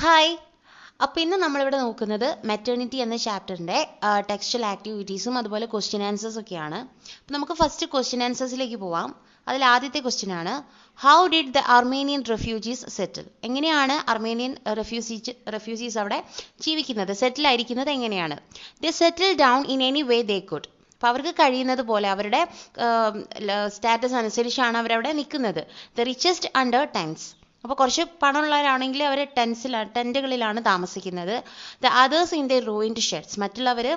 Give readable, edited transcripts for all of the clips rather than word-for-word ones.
Hi. അപ്പോൾ ഇന്ന് നമ്മളിവിടെ നോക്കുന്നത് മെറ്റേണിറ്റി എന്ന ചാപ്റ്ററിൻ്റെ ടെക്സ്റ്റൽ ആക്ടിവിറ്റീസും അതുപോലെ ക്വസ്റ്റ്യൻ ആൻസേഴ്സ് ഒക്കെയാണ്. അപ്പോൾ നമുക്ക് ഫസ്റ്റ് ക്വസ്റ്റ്യൻ ആൻസേഴ്സിലേക്ക് പോവാം. അതിൽ ആദ്യത്തെ ക്വസ്റ്റ്യൻ ആണ്, how did the Armenian refugees settle? എങ്ങനെയാണ് അർമേനിയൻ റെഫ്യൂജീസ് അവിടെ ജീവിക്കുന്നത്, സെറ്റിൽ ആയിരിക്കുന്നത് എങ്ങനെയാണ്? They settle down in any way they could. അപ്പോൾ അവർക്ക് കഴിയുന്നത് പോലെ അവരുടെ സ്റ്റാറ്റസ് അനുസരിച്ചാണ് അവരവിടെ നിൽക്കുന്നത്. The richest under tents. അപ്പോൾ കുറച്ച് പണമുള്ളവരാണെങ്കിൽ അവർ ടെൻറ്റുകളിലാണ് താമസിക്കുന്നത്. The others in the ruined sheds. മറ്റുള്ളവർ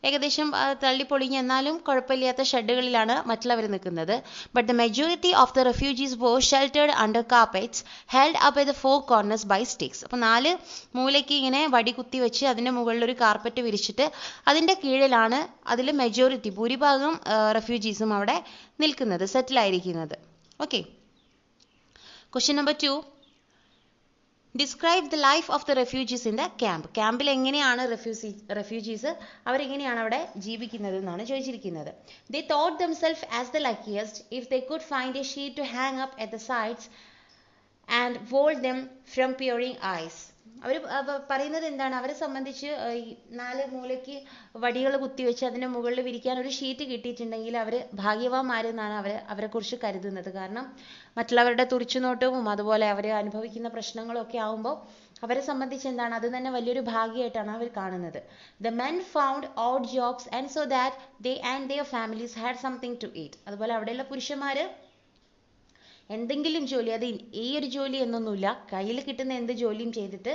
ഏകദേശം തള്ളിപ്പൊളിഞ്ഞ് എന്നാലും കുഴപ്പമില്ലാത്ത ഷെഡുകളിലാണ് മറ്റുള്ളവർ നിൽക്കുന്നത്. But the majority of the refugees who sheltered under carpets held up at the four corners by sticks. അപ്പോൾ 4 മൂലയ്ക്ക് ഇങ്ങനെ വടി കുത്തി വെച്ച് അതിൻ്റെ മുകളിൽ ഒരു കാർപ്പറ്റ് വിരിച്ചിട്ട് അതിൻ്റെ കീഴിലാണ് അതിൽ മെജോറിറ്റി ഭൂരിഭാഗം റെഫ്യൂജീസും അവിടെ നിൽക്കുന്നത്, സെറ്റിലായിരിക്കുന്നത്. Okay. Question number 2, describe the life of the refugees in the camp. ക്യാമ്പിൽ എങ്ങനെയാണ് റെഫ്യൂജീസ് അവരെങ്ങനെയാണ് അവിടെ ജീവിക്കുന്നത് എന്നാണ് ചോദിച്ചിരിക്കുന്നത്. They thought themselves as the luckiest if they could find a sheet to hang up at the sides and would them from peering eyes. അവർ പറയുന്നത് എന്താണ്, അവരെ സംബന്ധിച്ച് ഈ 4 മൂലയ്ക്ക് വടികൾ കുത്തിവെച്ച് അതിൻ്റെ മുകളിൽ വിരിക്കാൻ ഒരു ഷീറ്റ് കിട്ടിയിട്ടുണ്ടെങ്കിൽ അവർ ഭാഗ്യവാന്മാരെന്നാണ് അവരെക്കുറിച്ച് കരുതുന്നത്. കാരണം മറ്റുള്ളവരുടെ തുറിച്ചുനോട്ടവും അതുപോലെ അവർ അനുഭവിക്കുന്ന പ്രശ്നങ്ങളൊക്കെ ആകുമ്പോൾ അവരെ സംബന്ധിച്ച് എന്താണ്, അത് തന്നെ വലിയൊരു ഭാഗ്യമായിട്ടാണ് അവർ കാണുന്നത്. The men found odd jobs and so that they and their families had something to eat. അതുപോലെ അവിടെയുള്ള പുരുഷന്മാർ എന്തെങ്കിലും ജോലി, അത് ഈ ഒരു ജോലി എന്നൊന്നുമില്ല, കയ്യിൽ കിട്ടുന്ന എന്ത് ജോലിയും ചെയ്തിട്ട്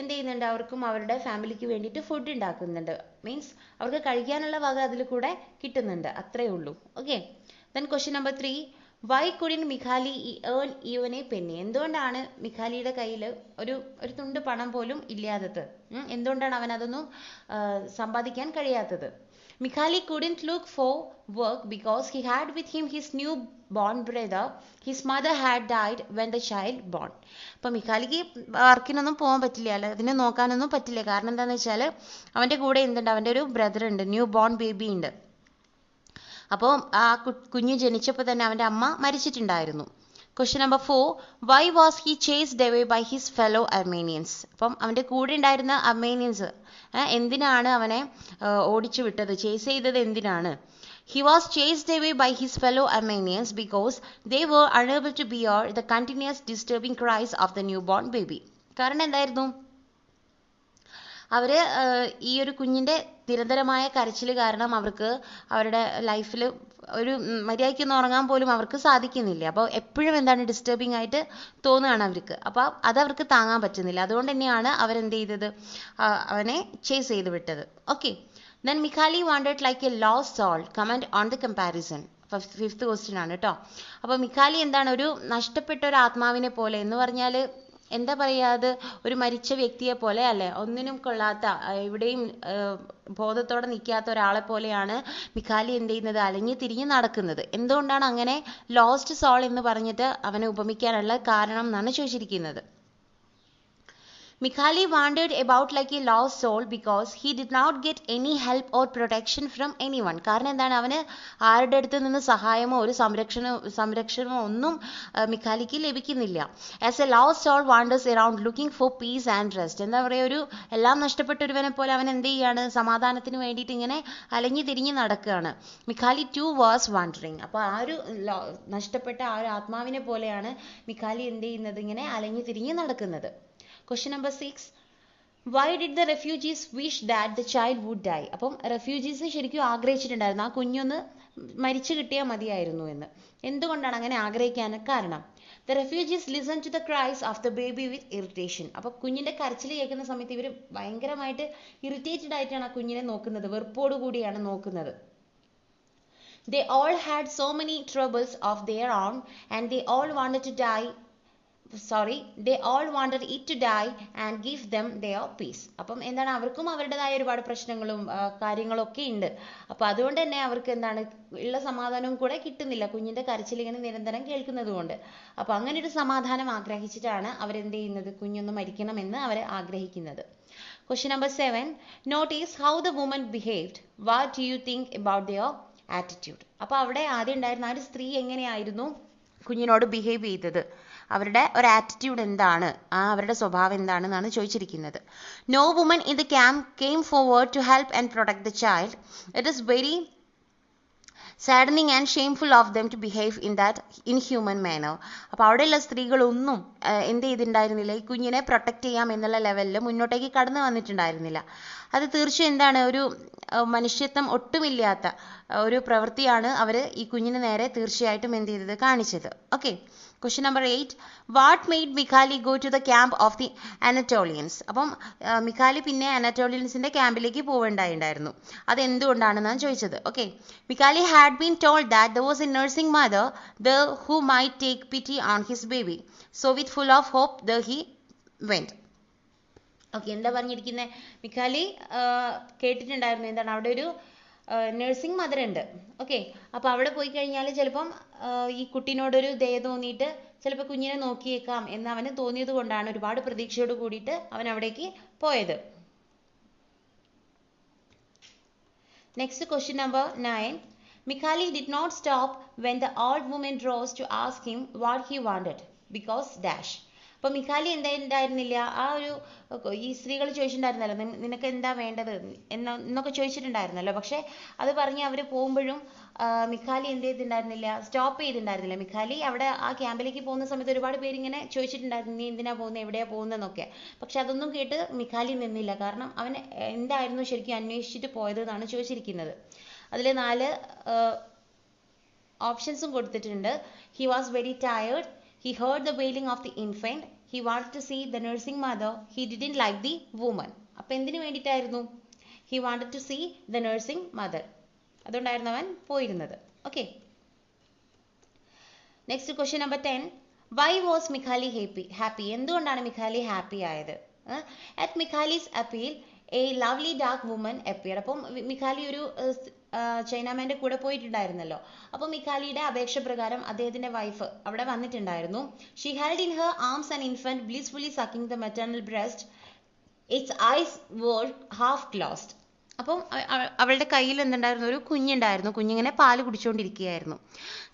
എന്ത് ചെയ്യുന്നുണ്ട്, അവർക്കും അവരുടെ ഫാമിലിക്ക് വേണ്ടിയിട്ട് ഫുഡ് ഉണ്ടാക്കുന്നുണ്ട്. മീൻസ് അവർക്ക് കഴിക്കാനുള്ള വക അതിൽ കൂടെ കിട്ടുന്നുണ്ട്, അത്രയേ ഉള്ളൂ. Okay. Then question number 3, why couldn't Mikhali earn even a penny? എന്തുകൊണ്ടാണ് മിഖാലിയുടെ കയ്യിൽ ഒരു തുണ്ട് പണം പോലും ഇല്ലാത്തത്? എന്തുകൊണ്ടാണ് അവൻ അതൊന്നും സമ്പാദിക്കാൻ കഴിയാത്തത്? Mikhali couldn't look for work because he had with him his newborn brother. His mother had died when the child born. അപ്പോൾ മിഖാലിക്ക് വർക്കിനൊന്നും പോകാൻ പറ്റില്ല, അല്ലെ അതിനെ നോക്കാനൊന്നും പറ്റില്ല. കാരണം എന്താണെന്ന് വെച്ചാൽ അവൻ്റെ കൂടെ എന്തുണ്ട്, അവൻ്റെ ഒരു ബ്രദർ ഉണ്ട്, ന്യൂ ബോൺ ബേബി ഉണ്ട്. അപ്പോൾ ആ കുഞ്ഞ് ജനിച്ചപ്പോൾ തന്നെ അവൻ്റെ അമ്മ മരിച്ചിട്ടുണ്ടായിരുന്നു. Question number 4, why was he chased away by his fellow Armenians? അപ്പം അവൻ്റെ കൂടെ ഉണ്ടായിരുന്ന അർമേനിയൻസ് എന്തിനാണ് അവനെ ഓടിച്ചു വിട്ടത്, ചേസ് ചെയ്തത് എന്തിനാണ്? He was chased away by his fellow Armenians because they were unable to bear the continuous disturbing cries of the newborn baby. കാരണം എന്തായിരുന്നു, അവർ ഈ ഒരു കുഞ്ഞിൻ്റെ നിരന്തരമായ കരച്ചിൽ കാരണം അവർക്ക് അവരുടെ ലൈഫിൽ ഒരു മര്യാദയ്ക്കൊന്ന് ഉറങ്ങാൻ പോലും അവർക്ക് സാധിക്കുന്നില്ല. അപ്പോൾ എപ്പോഴും എന്താണ്, ഡിസ്റ്റർബിംഗ് ആയിട്ട് തോന്നുകയാണ് അവർക്ക്. അപ്പോൾ അതവർക്ക് താങ്ങാൻ പറ്റുന്നില്ല. അതുകൊണ്ട് തന്നെയാണ് അവരെന്ത് ചെയ്തത്, അവനെ ചേസ് ചെയ്ത് വിട്ടത്. Okay. Then Mikhali wanted like a lost soul, comment on the comparison. 5th question ആണ് കേട്ടോ. അപ്പോൾ മിഖാലി എന്താണ്, ഒരു നഷ്ടപ്പെട്ട ഒരു ആത്മാവിനെ പോലെ എന്ന് പറഞ്ഞാൽ എന്താ പറയുക, അത് ഒരു മരിച്ച വ്യക്തിയെ പോലെ അല്ലേ, ഒന്നിനും കൊള്ളാത്ത, എവിടെയും ബോധത്തോടെ നിൽക്കാത്ത ഒരാളെ പോലെയാണ് മിഖാലി എന്ത് ചെയ്യുന്നത്, അലഞ്ഞു തിരിഞ്ഞ് നടക്കുന്നത്. എന്തുകൊണ്ടാണ് അങ്ങനെ ലോസ്റ്റ് സോൾ എന്ന് പറഞ്ഞിട്ട് അവനെ ഉപമിക്കാനുള്ള കാരണം എന്നാണ് ചോദിച്ചിരിക്കുന്നത്. Mikhali wandered about like a lost soul because he did not get any help or protection from anyone. കാരണം എന്താണ്, അവന് ആരുടെ അടുത്ത് നിന്ന് സഹായമോ ഒരു സംരക്ഷണമോ ഒന്നും മിഖാലിക്ക് ലഭിക്കുന്നില്ല. As a lost soul wanders around looking for peace and rest. എന്താ പറയുക, ഒരു എല്ലാം നഷ്ടപ്പെട്ടൊരുവനെ പോലെ അവൻ എന്ത് ചെയ്യാണ്, സമാധാനത്തിന് വേണ്ടിയിട്ട് ഇങ്ങനെ അലഞ്ഞു തിരിഞ്ഞ് നടക്കുകയാണ്. മിഖാലി ടു വാസ് വാണ്ടറിങ്. അപ്പോൾ ആ ഒരു നഷ്ടപ്പെട്ട ആ ഒരു ആത്മാവിനെ പോലെയാണ് മിഖാലി എന്ത് ചെയ്യുന്നത്, ഇങ്ങനെ അലഞ്ഞു തിരിഞ്ഞ് നടക്കുന്നത്. Question number 6, why did the refugees wish that the child would die? അപ്പം റെഫ്യൂജീസ് ശരിക്കും ആഗ്രഹിച്ചിട്ടുണ്ടായിരുന്നു ആ കുഞ്ഞൊന്ന് മരിച്ചു കിട്ടിയാൽ മതിയായിരുന്നു എന്ന്. എന്തുകൊണ്ടാണ് അങ്ങനെ ആഗ്രഹിക്കാൻ കാരണം? The refugees listened to the cries of the baby with irritation. അപ്പോൾ കുഞ്ഞിൻ്റെ കരച്ചിൽ കേൾക്കുന്ന സമയത്ത് ഇവർ ഭയങ്കരമായിട്ട് ഇറിറ്റേറ്റഡ് ആയിട്ടാണ് ആ കുഞ്ഞിനെ നോക്കുന്നത്, വെറുപ്പോടു കൂടിയാണ് നോക്കുന്നത്. They all had so many troubles of their own and they all wanted it to die and give them their peace. അപ്പം എന്താണ്, അവർക്കും അവരുടേതായ ഒരുപാട് പ്രശ്നങ്ങളും കാര്യങ്ങളൊക്കെ ഉണ്ട്. അപ്പോൾ അതുകൊണ്ട് തന്നെ അവർക്ക് എന്താണ്, ഉള്ള സമാധാനവും കൂടെ കിട്ടുന്നില്ല, കുഞ്ഞിൻ്റെ കരച്ചിൽ ഇങ്ങനെ നിരന്തരം കേൾക്കുന്നത് കൊണ്ട്. അപ്പോൾ അങ്ങനെ ഒരു സമാധാനം ആഗ്രഹിച്ചിട്ടാണ് അവരെന്ത് ചെയ്യുന്നത്, കുഞ്ഞൊന്ന് മരിക്കണമെന്ന് അവർ ആഗ്രഹിക്കുന്നത്. Question number 7, notice how the woman behaved. What do you think about their attitude? അപ്പോൾ അവിടെ ആദ്യം ഉണ്ടായിരുന്ന ആ ഒരു സ്ത്രീ എങ്ങനെയായിരുന്നു കുഞ്ഞിനോട് ബിഹേവ് ചെയ്തത്, അവരുടെ ഒരു ആറ്റിറ്റ്യൂഡ് എന്താണ്, അവരുടെ സ്വഭാവം എന്താണെന്നാണ് ചോദിച്ചിരിക്കുന്നത്. No woman in the camp came forward to help and protect the child. It is very saddening and shameful of them to behave in that inhuman manner. അപ്പോൾ അവിടെയുള്ള സ്ത്രീകളൊന്നും എന്ത് ചെയ്തിട്ടുണ്ടായിരുന്നില്ല, ഈ കുഞ്ഞിനെ പ്രൊട്ടക്റ്റ് ചെയ്യാം എന്നുള്ള ലെവലിൽ മുന്നോട്ടേക്ക് കടന്നു വന്നിട്ടുണ്ടായിരുന്നില്ല. അത് തീർച്ചയായും എന്താണ്, ഒരു മനുഷ്യത്വം ഒട്ടുമില്ലാത്ത ഒരു പ്രവൃത്തിയാണ് അവർ ഈ കുഞ്ഞിന് നേരെ തീർച്ചയായിട്ടും എന്ത് ചെയ്തത്, കാണിച്ചത്. Okay, question number 8. What made Mikhali go to the camp of the Anatolians? അപ്പം മിഖാലി പിന്നെ അനറ്റോളിയൻസിൻ്റെ ക്യാമ്പിലേക്ക് പോവുകയുണ്ടായിരുന്നു. അതെന്തുകൊണ്ടാണെന്നാണ് ചോദിച്ചത്. Okay, Mikhali had been told that there was a nursing mother there who might take pity on his baby. So with full of hope there he went. Okay, എന്താ പറഞ്ഞിരിക്കുന്നത്? മിഖാലി കേട്ടിട്ടുണ്ടായിരുന്നു എന്താണ്, അവിടെ ഒരു നഴ്സിംഗ് മദർ ഉണ്ട്. ഓക്കെ, അപ്പോൾ അവിടെ പോയി കഴിഞ്ഞാൽ ചിലപ്പം ഈ കുട്ടീനോടൊരു ദയ തോന്നിയിട്ട് ചിലപ്പോൾ കുഞ്ഞിനെ നോക്കിയേക്കാം എന്ന് അവന് തോന്നിയത് കൊണ്ടാണ് ഒരുപാട് പ്രതീക്ഷയോട് കൂടിയിട്ട് അവൻ അവിടേക്ക് പോയത്. Next question number 9. Mikhali did not stop when the old woman rose to ask him what he wanted because dash. അപ്പോൾ മിഖാലി എന്തായിരുന്നില്ല, ആ ഒരു ഈ സ്ത്രീകൾ ചോദിച്ചിട്ടുണ്ടായിരുന്നല്ലോ നിനക്ക് എന്താ വേണ്ടത് എന്നൊക്കെ ചോദിച്ചിട്ടുണ്ടായിരുന്നല്ലോ. പക്ഷേ അത് പറഞ്ഞ് അവർ പോകുമ്പോഴും മിഖാലി എന്ത് ചെയ്തിട്ടുണ്ടായിരുന്നില്ല, സ്റ്റോപ്പ് ചെയ്തിട്ടുണ്ടായിരുന്നില്ല. മിഖാലി അവിടെ ആ ക്യാമ്പിലേക്ക് പോകുന്ന സമയത്ത് ഒരുപാട് പേര് ഇങ്ങനെ ചോദിച്ചിട്ടുണ്ടായിരുന്നു, നീ എന്തിനാ പോകുന്നത്, എവിടെയാ പോകുന്നതെന്നൊക്കെ. പക്ഷെ അതൊന്നും കേട്ട് മിഖാലി നിന്നില്ല. കാരണം അവൻ എന്തായിരുന്നു ശരിക്കും അന്വേഷിച്ചിട്ട് പോയത് എന്നാണ് ചോദിച്ചിരിക്കുന്നത്. അതിൽ 4 ഓപ്ഷൻസും കൊടുത്തിട്ടുണ്ട്. He was very tired, he heard the wailing of the infant, he wanted to see the nursing mother, he didn't like the woman. അപ്പോൾ എന്തിനു വേണ്ടിയിട്ടായിരുന്നു? he wanted to see the nursing mother. അതുകൊണ്ടായിരുന്നു അവൻ പോയിരുന്നത്. Okay, next question number 10. why was Mikhali happy? എന്തുകൊണ്ടാണ് മിഖാലി happy ആയത്? at Mikhali's appeal a lovely dark woman appeared. അപ്പം മിഖാലി ഒരു ചൈനാമാൻ്റെ കൂടെ പോയിട്ടുണ്ടായിരുന്നല്ലോ. അപ്പോൾ മിഖാലിയുടെ അപേക്ഷ പ്രകാരം അദ്ദേഹത്തിൻ്റെ വൈഫ് അവിടെ വന്നിട്ടുണ്ടായിരുന്നു. She held in her arms an infant blissfully sucking the maternal breast. Its eyes were half closed. അപ്പം അവളുടെ കയ്യിൽ എന്തുണ്ടായിരുന്നു, ഒരു കുഞ്ഞുണ്ടായിരുന്നു. കുഞ്ഞിങ്ങനെ പാല് കുടിച്ചുകൊണ്ടിരിക്കുകയായിരുന്നു.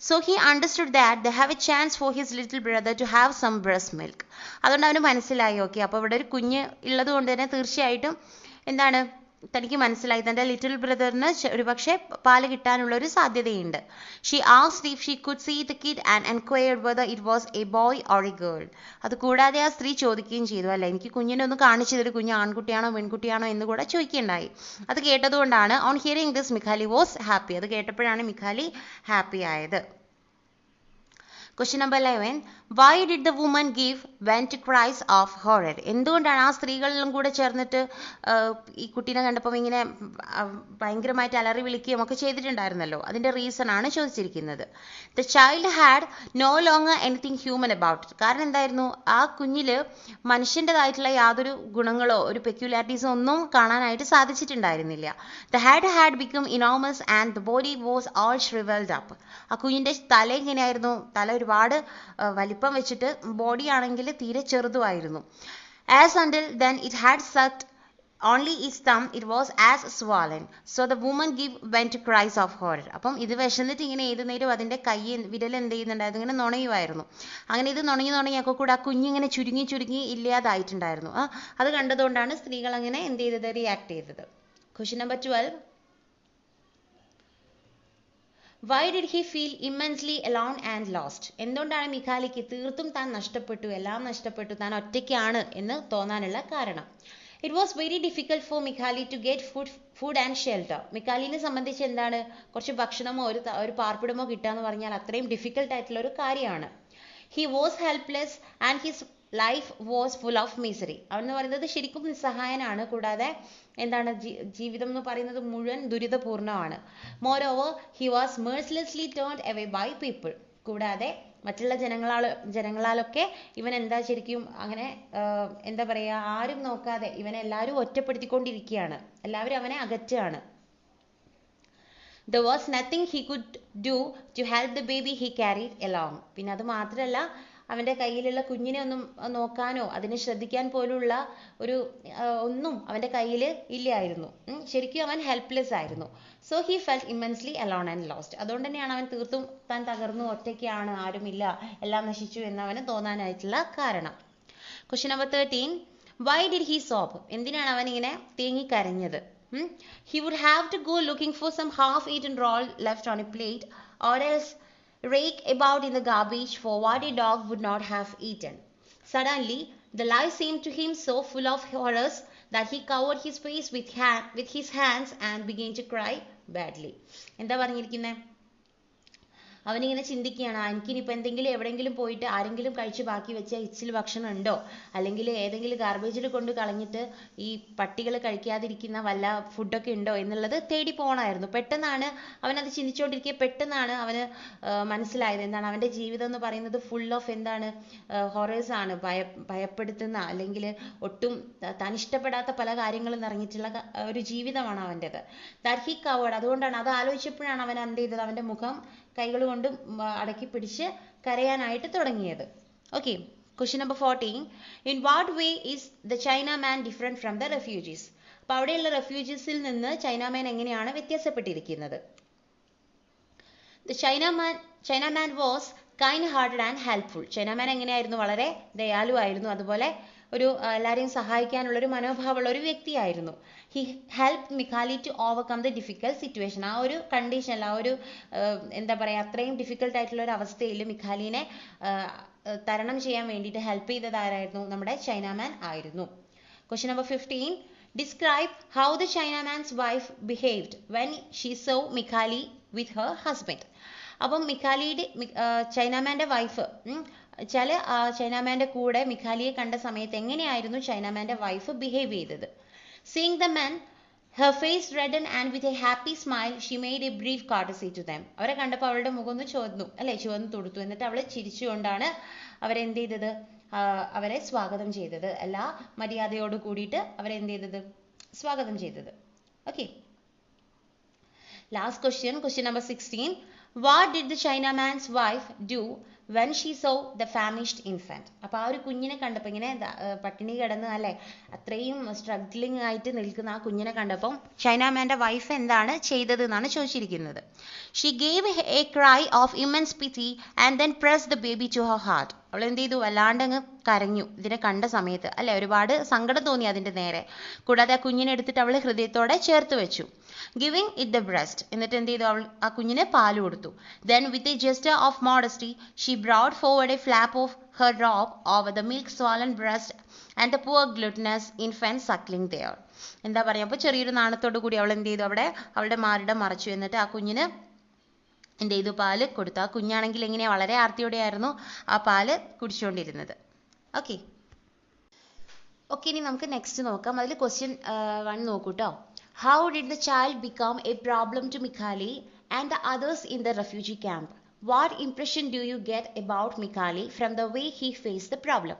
So he understood that they have a chance for his little brother to have some breast milk. അതുകൊണ്ട് അവന് മനസ്സിലായി, ഓക്കെ, അപ്പോൾ ഇവിടെ ഒരു കുഞ്ഞ് ഉള്ളത് കൊണ്ട് തന്നെ തീർച്ചയായിട്ടും എന്താണ്, തനിക്ക് മനസ്സിലായി തൻ്റെ ലിറ്റിൽ ബ്രദറിന് ഒരുപക്ഷെ പാല് കിട്ടാനുള്ള ഒരു സാധ്യതയുണ്ട്. She asked if she could see the kid and enquired whether it was a boy or a girl. അത് കൂടാതെ ആ സ്ത്രീ ചോദിക്കുകയും ചെയ്തു, അല്ല എനിക്ക് കുഞ്ഞിനെ ഒന്ന് കാണിച്ചു തരും, കുഞ്ഞ് ആൺകുട്ടിയാണോ പെൺകുട്ടിയാണോ എന്ന് കൂടെ ചോദിക്കുകയുണ്ടായി. അത് കേട്ടതുകൊണ്ടാണ് on hearing this Mikhali was happy. അത് കേട്ടപ്പോഴാണ് മിഖാലി ഹാപ്പി ആയത്. Question number 11. Why did the woman give vent cries of horror? എന്തുകൊണ്ടാണ് ആ സ്ത്രീകളിലും കൂടെ ചേർന്നിട്ട് ഈ കുട്ടീനെ കണ്ടപ്പോൾ ഇങ്ങനെ ഭയങ്കരമായിട്ട് അലറി വിളിക്കുകയും ഒക്കെ ചെയ്തിട്ടുണ്ടായിരുന്നല്ലോ? അതിൻ്റെ റീസൺ ആണ് ചോദിച്ചിരിക്കുന്നത്. The child had no longer anything human about it. കാരണം എന്തായിരുന്നു, ആ കുഞ്ഞിൽ മനുഷ്യൻ്റെതായിട്ടുള്ള യാതൊരു ഗുണങ്ങളോ ഒരു പെക്യുലാരിറ്റീസോ ഒന്നും കാണാനായിട്ട് സാധിച്ചിട്ടുണ്ടായിരുന്നില്ല. The head had become enormous and the body was all shrivelled up. ആ കുഞ്ഞിൻ്റെ തല എങ്ങനെയായിരുന്നു, തല ഒരുപാട് വലിപ്പം വെച്ചിട്ട് ബോഡി ആണെങ്കിൽ തീരെ ചെറുതുമായിരുന്നു. As until then it had sucked only its thumb it was as swollen. So the woman give vent to cries of horror. അപ്പം ഇത് വിശന്നിട്ട് ഇങ്ങനെ ഏത് നേരം അതിൻ്റെ വിരൽ എന്ത് ചെയ്യുന്നുണ്ടായിരുന്നു, ഇങ്ങനെ നുണയുമായിരുന്നു. അങ്ങനെ ഇത് നുണങ്ങിയൊക്കെ കൂടെ ആ കുഞ്ഞിങ്ങനെ ചുരുങ്ങി ഇല്ലാതായിട്ടുണ്ടായിരുന്നു. അത് കണ്ടതുകൊണ്ടാണ് സ്ത്രീകൾ അങ്ങനെ എന്ത് ചെയ്തത്, റിയാക്ട് ചെയ്തത്. Question number 12. Why did he feel immensely alone and lost? എന്തുകൊണ്ടാണ് മിഖാലിക്ക് തീർത്തും താൻ നഷ്ടപ്പെട്ടു, എല്ലാം നഷ്ടപ്പെട്ടു, താൻ ഒറ്റയ്ക്കാണ് എന്ന് തോന്നാനുള്ള കാരണം? It was very difficult for Mikhali to get food and shelter. മിഖാലിനെ സംബന്ധിച്ച് എന്താണ്, കുറച്ച് ഭക്ഷണമോ ഒരു പാർപ്പിടമോ കിട്ടുക എന്ന് പറഞ്ഞാൽ അത്രയും ഡിഫിക്കൽട്ട് ആയിട്ടുള്ള ഒരു കാര്യമാണ്. He was helpless and his life was full of misery. അവനെന്ന് പറയുന്നത് ശരിക്കും നിസ്സഹായനാണ്. കൂടാതെ എന്താണ്, ജീവിതം എന്ന് പറയുന്നത് മുഴുവൻ ദുരിതപൂർണ്ണമാണ്. Moreover he was mercilessly turned away by people. കൂടാതെ മറ്റുള്ള ജനങ്ങളാലൊക്കെ ഇവൻ എന്താ ശരിക്കും അങ്ങനെ എന്താ പറയുക, ആരും നോക്കാതെ ഇവനെ എല്ലാവരും ഒറ്റപ്പെടുത്തിക്കൊണ്ടിരിക്കുകയാണ്, എല്ലാവരും അവനെ അകറ്റുകയാണ്. There was nothing he could do to help the baby he carried along. പിന്നെ അത് മാത്രമല്ല, അവൻ്റെ കയ്യിലുള്ള കുഞ്ഞിനെ ഒന്നും നോക്കാനോ അതിനെ ശ്രദ്ധിക്കാൻ പോലുള്ള ഒരു ഒന്നും അവൻ്റെ കയ്യിൽ ഇല്ലായിരുന്നു. ശരിക്കും അവൻ ഹെൽപ്ലെസ് ആയിരുന്നു. So he felt immensely alone and lost. അതുകൊണ്ട് തന്നെയാണ് അവൻ തീർത്തും താൻ തകർന്നു, ഒറ്റയ്ക്കാണ്, ആരുമില്ല, എല്ലാം നശിച്ചു എന്ന് അവന് തോന്നാനായിട്ടുള്ള കാരണം. Question number 13. Why did he sob? എന്തിനാണ് അവൻ ഇങ്ങനെ തേങ്ങിക്കരഞ്ഞത്? He would have to go looking for some half-eaten roll left on a plate, or else rake about in the garbage for what a dog would not have eaten. Suddenly, the life seemed to him so full of horrors that he covered his face with his hands and began to cry badly. എന്താ പറഞ്ഞിരിക്കുന്നത്? അവനിങ്ങനെ ചിന്തിക്കുകയാണ്, എനിക്കിനിപ്പോൾ എന്തെങ്കിലും എവിടെയെങ്കിലും പോയിട്ട് ആരെങ്കിലും കഴിച്ച് ബാക്കി വെച്ച ഇച്ചിരി ഭക്ഷണം ഉണ്ടോ, അല്ലെങ്കിൽ ഏതെങ്കിലും ഗാർബേജിൽ കൊണ്ട് കളഞ്ഞിട്ട് ഈ പട്ടികൾ കഴിക്കാതിരിക്കുന്ന വല്ല ഫുഡൊക്കെ ഉണ്ടോ എന്നുള്ളത് തേടി പോകണമായിരുന്നു. പെട്ടെന്നാണ് അവനത് ചിന്തിച്ചുകൊണ്ടിരിക്കുക, പെട്ടെന്നാണ് അവന് മനസ്സിലായത് എന്താണ് അവൻ്റെ ജീവിതം എന്ന് പറയുന്നത് ഫുൾ ഓഫ് എന്താണ് ഹൊറേഴ്സ് ആണ്, ഭയപ്പെടുത്തുന്ന അല്ലെങ്കിൽ ഒട്ടും താൻ ഇഷ്ടപ്പെടാത്ത പല കാര്യങ്ങളും നിറഞ്ഞിട്ടുള്ള ഒരു ജീവിതമാണ് അവൻ്റെത്. That he covered. അതുകൊണ്ടാണ് അത് ആലോചിച്ചപ്പോഴാണ് അവൻ എന്ത് ചെയ്തത്, അവൻ്റെ മുഖം കൈകൾ കൊണ്ട് അടക്കി പിടിച്ച് കരയാനായിട്ട് തുടങ്ങിയത്. Okay, question number 14. In what way is the Chinaman different from the refugees? അപ്പോൾ അവിടെയുള്ള റെഫ്യൂജീസിൽ നിന്ന് ചൈനാമാൻ എങ്ങനെയാണ് വ്യത്യാസപ്പെട്ടിരിക്കുന്നത്? The Chinaman was kind hearted and helpful. Chinaman എങ്ങനെയായിരുന്നു? വളരെ ദയാലുവായിരുന്നു, അതുപോലെ ഒരു എല്ലാവരെയും സഹായിക്കാനുള്ള ഒരു മനോഭാവമുള്ള ഒരു വ്യക്തിയായിരുന്നു. He help Mikhali to overcome the difficult situation. ആ ഒരു കണ്ടീഷനിൽ, ആ ഒരു എന്താ പറയുക, അത്രയും ഡിഫിക്കൽട്ട് ആയിട്ടുള്ള ഒരു അവസ്ഥയിൽ മിഖാലിനെ തരണം ചെയ്യാൻ വേണ്ടിയിട്ട് ഹെൽപ്പ് ചെയ്തത് ആരായിരുന്നു? നമ്മുടെ ചൈനാമാൻ ആയിരുന്നു. Question number 15. Describe how the Chinaman's wife behaved when she saw Mikhali with her husband. അപ്പം ചൈനാമാൻ്റെ വൈഫ് ചില ചൈനാമാൻ്റെ കൂടെ മിഖാലിയെ കണ്ട സമയത്ത് എങ്ങനെയായിരുന്നു ചൈനാമാൻ്റെ വൈഫ് ബിഹേവ് ചെയ്തത്? Seeing the men, her face reddened and with a happy smile she made a brief courtesy to them. അവരെ കണ്ടപ്പോൾ അവളുടെ മുഖം ഒന്ന് ചുവന്നു തൊടുത്തു. എന്നിട്ട് അവൾ ചിരിച്ചുകൊണ്ടാണ് അവരെന്ത് ചെയ്തത്? അവരെ സ്വാഗതം ചെയ്തത്. എല്ലാ മര്യാദയോട് കൂടിയിട്ട് അവരെന്ത് ചെയ്തത്? സ്വാഗതം ചെയ്തത്. Okay, last question number 16. What did the Chinaman's wife do when she saw the famished infant? അപ്പോൾ ആ ഒരു കുഞ്ഞിനെ കണ്ടപ്പോൾ, ഇങ്ങനെ പട്ടിണി കിടന്ന് അല്ലേ അത്രയും സ്ട്രഗ്ലിംഗ് ആയിട്ട് നിൽക്കുന്ന ആ കുഞ്ഞിനെ കണ്ടപ്പോൾ ചൈനാമാൻ്റെ വൈഫ് എന്താണ് ചെയ്തത് എന്നാണ് ചോദിച്ചിരിക്കുന്നത്. She gave a cry of immense pity and then pressed the baby to her heart. അവൾ എന്ത് ചെയ്തു? വല്ലാണ്ട് അങ്ങ് കരഞ്ഞു ഇതിനെ കണ്ട സമയത്ത് അല്ലേ, ഒരുപാട് സങ്കടം തോന്നി അതിൻ്റെ നേരെ. കൂടാതെ ആ കുഞ്ഞിനെ എടുത്തിട്ട് അവൾ ഹൃദയത്തോടെ ചേർത്ത് വെച്ചു. Giving it the breast. എന്നിട്ട് എന്ത് ചെയ്തു? അവൾ ആ കുഞ്ഞിനെ പാല് കൊടുത്തു. Then with a gesture of modesty she brought forward a flap of her robe over the milk swollen breast and the poor gluttonous infant suckling there. എന്താ പറയുക, അപ്പോൾ ചെറിയൊരു നാണത്തോടു കൂടി അവൾ എന്ത് ചെയ്തു? അവിടെ അവളുടെ മാറിട മറച്ചു. എന്നിട്ട് ആ കുഞ്ഞിന് എന്ത് ചെയ്തു? പാല് കൊടുത്തു. ആ കുഞ്ഞാണെങ്കിൽ എങ്ങനെയാണ്? വളരെ ആർത്തിയോടെയായിരുന്നു ആ പാല് കുടിച്ചുകൊണ്ടിരുന്നത്. ഓക്കെ, ഇനി നമുക്ക് നെക്സ്റ്റ് നോക്കാം. അതിൽ ക്വസ്റ്റ്യൻ 1 നോക്കൂ കേട്ടോ. How did the child become a problem to Mikhali and the others in the refugee camp? What impression do you get about Mikhali from the way he faced the problem?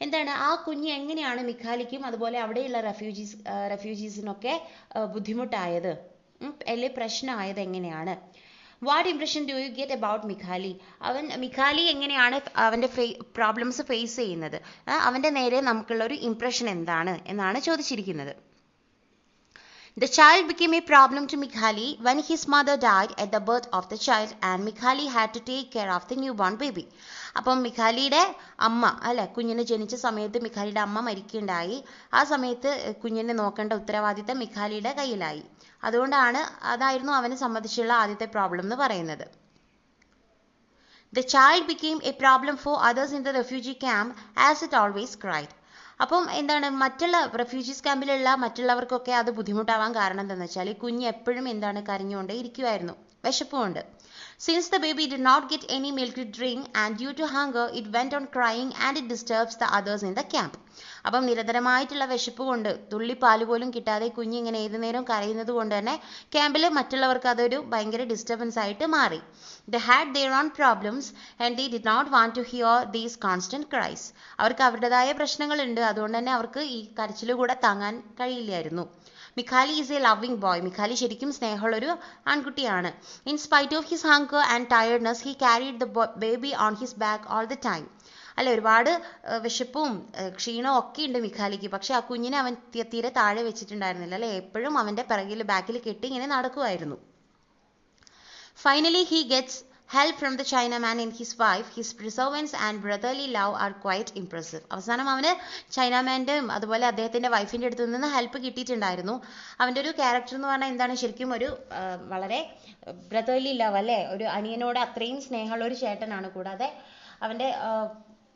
എന്താണ് ആ കുഞ്ഞ് എങ്ങനെയാണ് മിഖാലിക്കും അതുപോലെ അവിടെയുള്ള റെഫ്യൂജീസിനൊക്കെ ബുദ്ധിമുട്ടായത്, അല്ലെ പ്രശ്നമായത് എങ്ങനെയാണ്? What impression do you get about Mikhali? Mikhali എങ്ങനെയാണ് അവൻ്റെ പ്രോബ്ലംസ് ഫേസ് ചെയ്യുന്നത്, അവൻ്റെ നേരെ നമുക്കുള്ള ഒരു ഇംപ്രഷൻ എന്താണ് എന്നാണ് ചോദിച്ചിരിക്കുന്നത്. The child became a problem to Mikhali when his mother died at the birth of the child and Mikhali had to take care of the newborn baby. അപ്പം മിഖാലിയുടെ അമ്മ അല്ലെ, കുഞ്ഞിന് ജനിച്ച സമയത്ത് മിഖാലിയുടെ അമ്മ മരിക്കുകയുണ്ടായി. ആ സമയത്ത് കുഞ്ഞിനെ നോക്കേണ്ട ഉത്തരവാദിത്തം മിഖാലിയുടെ കയ്യിലായി. അതായിരുന്നു അവനെ സംബന്ധിച്ചുള്ള ആദ്യത്തെ പ്രോബ്ലം എന്ന് പറയുന്നത്. The child became a problem for others in the refugee camp as it always cried. അപ്പം എന്താണ് മറ്റുള്ള റെഫ്യൂജീസ് ക്യാമ്പിലുള്ള മറ്റുള്ളവർക്കൊക്കെ അത് ബുദ്ധിമുട്ടാവാൻ കാരണം എന്താണെന്ന് വെച്ചാൽ ഈ കുഞ്ഞ് എപ്പോഴും എന്താണ് കരഞ്ഞുകൊണ്ടേ ഇരിക്കുമായിരുന്നു, വിശപ്പുകൊണ്ട്. Since the baby did not get any milk to drink and due to hunger it went on crying and it disturbs the others in the camp. അപ്പം നിരന്തരമായിട്ടുള്ള വിശപ്പ് കൊണ്ട് തുള്ളിപ്പാല് പോലും കിട്ടാതെ കുഞ്ഞ് ഇങ്ങനെ ഏതു നേരം കരയുന്നത് കൊണ്ട് തന്നെ ക്യാമ്പിൽ മറ്റുള്ളവർക്ക് അതൊരു ഭയങ്കര ഡിസ്റ്റർബൻസ് ആയിട്ട് മാറി. They had their own problems and they did not want to hear these constant cries. അവർക്ക് അവരുടേതായ പ്രശ്നങ്ങളുണ്ട്, അതുകൊണ്ട് തന്നെ അവർക്ക് ഈ കരച്ചിൽ കൂടെ താങ്ങാൻ കഴിയില്ലായിരുന്നു. Mikhali is a loving boy. Mikhali ശരിക്കും സ്നേഹമുള്ളൊരു ആൺകുട്ടിയാണ്. In spite of his hunger and tiredness, he carried the baby on his back all the time. അല്ലെ, ഒരുപാട് വിശപ്പും ക്ഷീണവും ഒക്കെ ഉണ്ട് മിഖാലിക്ക്. പക്ഷെ ആ കുഞ്ഞിനെ അവൻ തീരെ താഴെ വെച്ചിട്ടുണ്ടായിരുന്നില്ല അല്ലെ, എപ്പോഴും അവന്റെ ബാക്കിൽ കെട്ടി ഇങ്ങനെ നടക്കുമായിരുന്നു. Finally, he gets help from the Chinaman and his wife. His perseverance and brotherly love are quite impressive. അവസാനം അവന് ചൈനാമാൻ്റെയും അതുപോലെ അദ്ദേഹത്തിന്റെ വൈഫിന്റെ അടുത്ത് നിന്ന് ഹെൽപ്പ് കിട്ടിയിട്ടുണ്ടായിരുന്നു. അവന്റെ ഒരു ക്യാരക്ടർ എന്ന് പറഞ്ഞാൽ എന്താണ്, ശരിക്കും ഒരു വളരെ ബ്രദർലി ലവ് അല്ലേ, ഒരു അനിയനോട് അത്രയും സ്നേഹമുള്ള ഒരു ചേട്ടനാണ്. കൂടാതെ അവന്റെ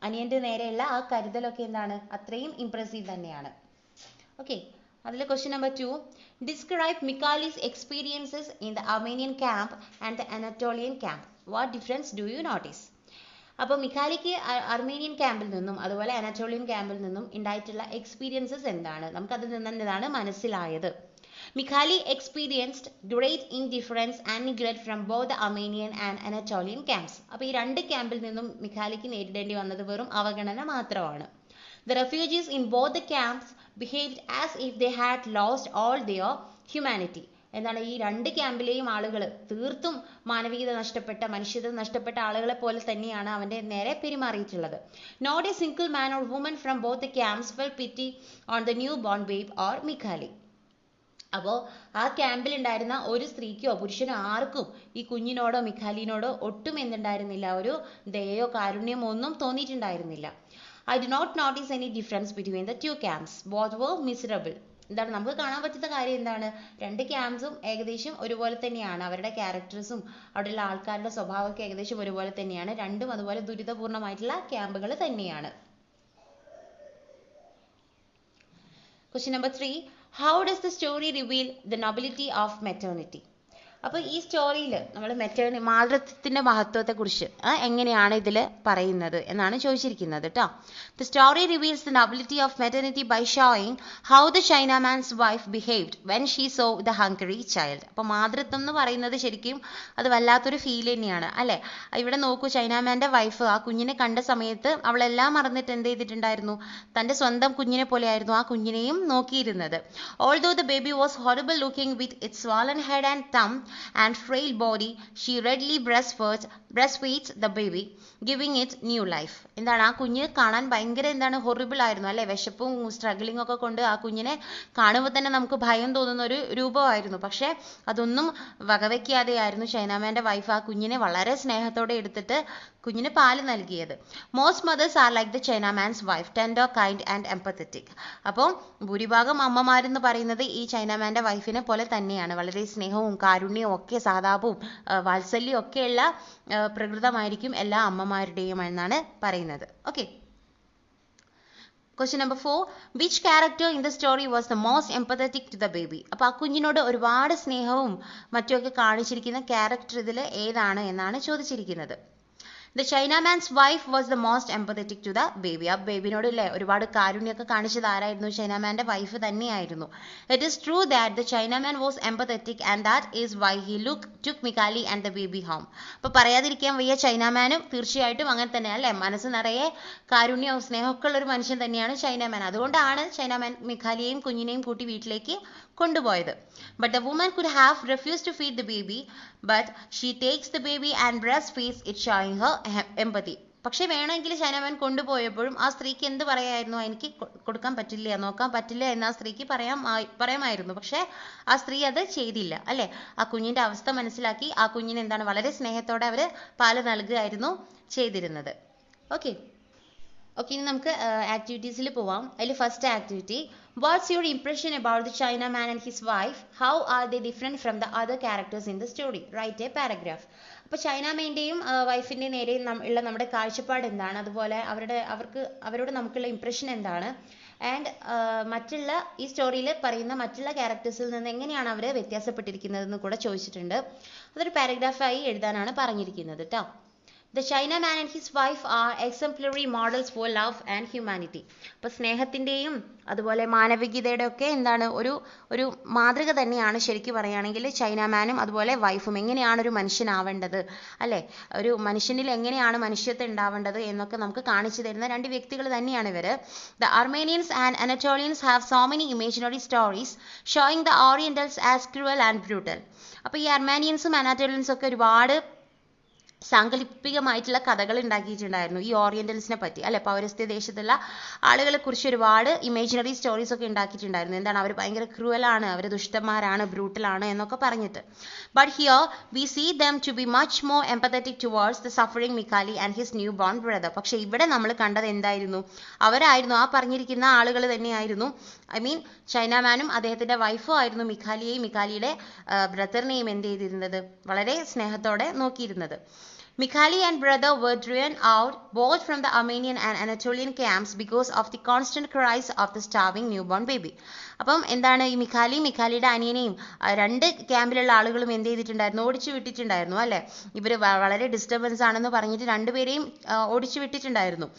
അനിയന്റെ നേരെയുള്ള ആ കരുതലൊക്കെ എന്താണ്, അത്രയും ഇംപ്രസീവ് തന്നെയാണ്. ഓക്കെ, അതിൽ question number 2, describe Mikhali's experiences in the Armenian camp and the Anatolian camp. What difference do you notice? അപ്പോൾ മിഖാലിക്ക് അർമേനിയൻ ക്യാമ്പിൽ നിന്നും അതുപോലെ അനറ്റോളിയൻ ക്യാമ്പിൽ നിന്നും ഉണ്ടായിട്ടുള്ള എക്സ്പീരിയൻസസ് എന്താണ്, നമുക്കതിൽ നിന്ന് എന്താണ് മനസ്സിലായത്? Mikhali experienced great indifference and neglect from both the Armenian and Anatolian camps. അപ്പോൾ ഈ രണ്ട് ക്യാമ്പിൽ നിന്നും മിഖാലിക്ക് നേരിടേണ്ടി വന്നത് വെറും അവഗണന മാത്രമാണ്. The refugees in both the camps behaved as if they had lost all their humanity. എന്താണ്, ഈ രണ്ട് ക്യാമ്പിലെയും ആളുകൾ തീർത്തും മാനവികത നഷ്ടപ്പെട്ട, മനുഷ്യത നഷ്ടപ്പെട്ട ആളുകളെ പോലെ തന്നെയാണ് അവന്റെ നേരെ പെരുമാറിയിട്ടുള്ളത്. Not a single man or woman from both the camps felt pity on the newborn babe or Mikhali. അപ്പോൾ ആ ക്യാമ്പിൽ ഉണ്ടായിരുന്ന ഒരു സ്ത്രീക്കോ പുരുഷനോ ആർക്കും ഈ കുഞ്ഞിനോടോ മിഖാലിനോടോ ഒട്ടും എന്തുണ്ടായിരുന്നില്ല, ഒരു ദയയോ കാരുണ്യമോ ഒന്നും തോന്നിയിട്ടുണ്ടായിരുന്നില്ല. I do not notice any difference between the two camps. Both were miserable. എന്താണ് നമുക്ക് കാണാൻ പറ്റുന്ന കാര്യം എന്താണ്, രണ്ട് ക്യാമ്പ്സും ഏകദേശം ഒരുപോലെ തന്നെയാണ്. അവരുടെ ക്യാരക്ടേഴ്സും അവിടെയുള്ള ആൾക്കാരുടെ സ്വഭാവമൊക്കെ ഏകദേശം ഒരുപോലെ തന്നെയാണ്. രണ്ടും അതുപോലെ ദുരിതപൂർണമായിട്ടുള്ള ക്യാമ്പുകൾ തന്നെയാണ്. Question number 3, how does the story reveal the nobility of maternity? അപ്പോൾ ഈ സ്റ്റോറിയിൽ നമ്മൾ മാതൃത്വത്തിന്റെ മഹത്വത്തെക്കുറിച്ച് എങ്ങനെയാണ് ഇതിൽ പറയുന്നത് എന്നാണ് ചോദിച്ചിരിക്കുന്നത് കേട്ടോ. The story reveals the nobility of maternity by showing how the Chinaman's wife behaved when she saw the hungry child. അപ്പോൾ മാതൃത്വം എന്ന് പറയുന്നത് ശരിക്കും അത് വല്ലാത്തൊരു ഫീൽ തന്നെയാണ് അല്ലേ. ഇവിടെ നോക്കൂ, ചൈനാമാൻ്റെ വൈഫ് ആ കുഞ്ഞിനെ കണ്ട സമയത്ത് അവളെല്ലാം മറന്നിട്ട് എന്ത് ചെയ്തിട്ടുണ്ടായിരുന്നു, തൻ്റെ സ്വന്തം കുഞ്ഞിനെ പോലെയായിരുന്നു ആ കുഞ്ഞിനെയും നോക്കിയിരുന്നത്. Although the baby was horrible looking with its swollen head and thumb and frail body, she readily breastfeeds the baby, giving it new life. എന്താണ്, ആ കുഞ്ഞ് കാണാൻ ഭയങ്കര എന്താണ് ഹൊറിബിൾ ആയിരുന്നു അല്ലെ, വിശപ്പും സ്ട്രഗ്ലിംഗ് ഒക്കെ കൊണ്ട് ആ കുഞ്ഞിനെ കാണുമ്പോൾ തന്നെ നമുക്ക് ഭയം തോന്നുന്ന ഒരു രൂപമായിരുന്നു. പക്ഷെ അതൊന്നും വകവയ്ക്കാതെയായിരുന്നു ചൈനാമാൻ്റെ വൈഫ് ആ കുഞ്ഞിനെ വളരെ സ്നേഹത്തോടെ എടുത്തിട്ട് കുഞ്ഞിന് പാല് നൽകിയത്. Most mothers are like the Chinaman's wife, tender, kind and empathetic. അപ്പോൾ ഭൂരിഭാഗം അമ്മമാരെന്ന് പറയുന്നത് ഈ ചൈനാമാൻ്റെ വൈഫിനെ പോലെ തന്നെയാണ്. വളരെ സ്നേഹവും കാരുണ്യവും ഒക്കെ സഹതാപവും വാത്സല്യവും ഒക്കെയുള്ള പ്രകൃതമായിരിക്കും എല്ലാ അമ്മമാരുടെയും എന്നാണ് പറയുന്നത്. Okay, Question number 4, which character in the story was the most empathetic to the baby? അപ്പോൾ ആ കുഞ്ഞിനോട് ഒരുപാട് സ്നേഹവും മറ്റുമൊക്കെ കാണിച്ചിരിക്കുന്ന ക്യാരക്ടർ ഇതിൽ ഏതാണ് എന്നാണ് ചോദിച്ചിരിക്കുന്നത്. The Chinaman's wife was the most empathetic to the baby. ആ ബേബിനോട് അല്ലേ ഒരുപാട് കാരുണ്യമൊക്കെ കാണിച്ചത് ആരായിരുന്നു, ചൈനാമാൻ്റെ വൈഫ് തന്നെയായിരുന്നു. It is true that the Chinaman was empathetic and that is why he took Mikhali and the baby home. അപ്പോൾ പറയാതിരിക്കാൻ വയ്യ, ചൈനാമാനും തീർച്ചയായിട്ടും അങ്ങനെ തന്നെ അല്ലേ, മനസ്സ് നിറയെ കാരുണ്യവും സ്നേഹമൊക്കെ ഉള്ള ഒരു മനുഷ്യൻ തന്നെയാണ് ചൈനാമാൻ. അതുകൊണ്ടാണ് ചൈനാമാൻ മിഖാലിയെയും കുഞ്ഞിനെയും കൂട്ടി വീട്ടിലേക്ക് കൊണ്ടുപോയത്. But the woman could have refused to feed the baby, but she takes the baby and breastfeeds it, showing her empathy. പക്ഷെ വേണമെങ്കിൽ ചൈനാമാൻ കൊണ്ടുപോയപ്പോഴും ആ സ്ത്രീക്ക് എന്ത് പറയായിരുന്നു, എനിക്ക് കൊടുക്കാൻ പറ്റില്ല, നോക്കാൻ പറ്റില്ല എന്ന് ആ സ്ത്രീക്ക് പറയാമായിരുന്നു. പക്ഷെ ആ സ്ത്രീ അത് ചെയ്തില്ല അല്ലേ. ആ കുഞ്ഞിന്റെ അവസ്ഥ മനസ്സിലാക്കി ആ കുഞ്ഞിന് എന്താണ് വളരെ സ്നേഹത്തോടെ അവർ പാല് നൽകുകയായിരുന്നു ചെയ്തിരുന്നത്. ഓക്കെ, ഇനി നമുക്ക് ആക്ടിവിറ്റീസിൽ പോവാം. അതിൽ first activity, what's your impression about the Chinaman and his wife, how are they different from the other characters in the story, write a paragraph. അപ്പോൾ ചൈനാമാൻ്റെയും വൈഫിൻ്റെയും നേരെ ഉള്ള നമ്മുടെ കാഴ്ചപ്പാട് എന്താണ്, അതുപോലെ അവരോട് നമുക്കുള്ള ഇംപ്രഷൻ എന്താണ്, ആൻഡ് മറ്റുള്ള ഈ സ്റ്റോറിയിൽ പറയുന്ന മറ്റുള്ള ക്യാരക്ടേഴ്സിൽ നിന്ന് എങ്ങനെയാണ് അവർ വ്യത്യാസപ്പെട്ടിരിക്കുന്നതെന്ന് കൂടെ ചോദിച്ചിട്ടുണ്ട്. അതൊരു പാരഗ്രാഫായി എഴുതാനാണ് പറഞ്ഞിരിക്കുന്നത് കേട്ടോ. The Chinaman and his wife are exemplary models for love and humanity. അപ്പോൾ സ്നേഹത്തിൻ്റെയും അതുപോലെ മാനവികതയുടെ ഒക്കെ എന്താണ് ഒരു മാതൃക തന്നെയാണ് ശരിക്കും പറയുകയാണെങ്കിൽ ചൈനാമാനും അതുപോലെ വൈഫും. എങ്ങനെയാണ് ഒരു മനുഷ്യനാവേണ്ടത് അല്ലേ, ഒരു മനുഷ്യനിൽ എങ്ങനെയാണ് മനുഷ്യത്വം ഉണ്ടാവേണ്ടത് എന്നൊക്കെ നമുക്ക് കാണിച്ചു തരുന്ന രണ്ട് വ്യക്തികൾ തന്നെയാണ് ഇവർ. The Armenians and Anatolians have so many imaginary stories showing the Orientals as cruel and brutal. അപ്പോൾ ഈ അർമേനിയൻസും അനാറ്റോളിയൻസും ഒക്കെ ഒരുപാട് സാങ്കല്പികമായിട്ടുള്ള കഥകൾ ഉണ്ടാക്കിയിട്ടുണ്ടായിരുന്നു ഈ ഓറിയന്റൽസിനെ പറ്റി അല്ലെ. പൗരസ്ത്യ ദേശത്തുള്ള ആളുകളെ കുറിച്ച് ഒരുപാട് ഇമേജിനറി സ്റ്റോറീസ് ഒക്കെ ഉണ്ടാക്കിയിട്ടുണ്ടായിരുന്നു. എന്താണ്, അവർ ഭയങ്കര ക്രൂവലാണ്, അവർ ദുഷ്ടന്മാരാണ്, ബ്രൂട്ടലാണ് എന്നൊക്കെ പറഞ്ഞിട്ട്. But here we see them to be much more empathetic towards the suffering Mikhali and his newborn brother. പക്ഷെ ഇവിടെ നമ്മൾ കണ്ടത് എന്തായിരുന്നു? അവരായിരുന്നു, ആ പറഞ്ഞിരിക്കുന്ന ആളുകൾ തന്നെയായിരുന്നു, ഐ മീൻ ചൈനാമാനും അദ്ദേഹത്തിന്റെ വൈഫും ആയിരുന്നു മിഖാലിയെയും മിഖാലിയുടെ ബ്രദറിനെയും എന്ത് ചെയ്തിരുന്നത്, വളരെ സ്നേഹത്തോടെ നോക്കിയിരുന്നത്. Mikhali and brother were driven out both from the Armenian and Anatolian camps because of the constant cries of the starving newborn baby. അപ്പം എന്താണ്, ഈ മിഖാലിയുടെ അനിയനെയും രണ്ട് ക്യാമ്പിലുള്ള ആളുകളും എന്ത് ചെയ്തിട്ടുണ്ടായിരുന്നു, ഓടിച്ചു വിട്ടിട്ടുണ്ടായിരുന്നു അല്ലെ. ഇവർ വളരെ ഡിസ്റ്റർബൻസ് ആണെന്ന് പറഞ്ഞിട്ട് രണ്ടുപേരെയും ഓടിച്ചു വിട്ടിട്ടുണ്ടായിരുന്നു.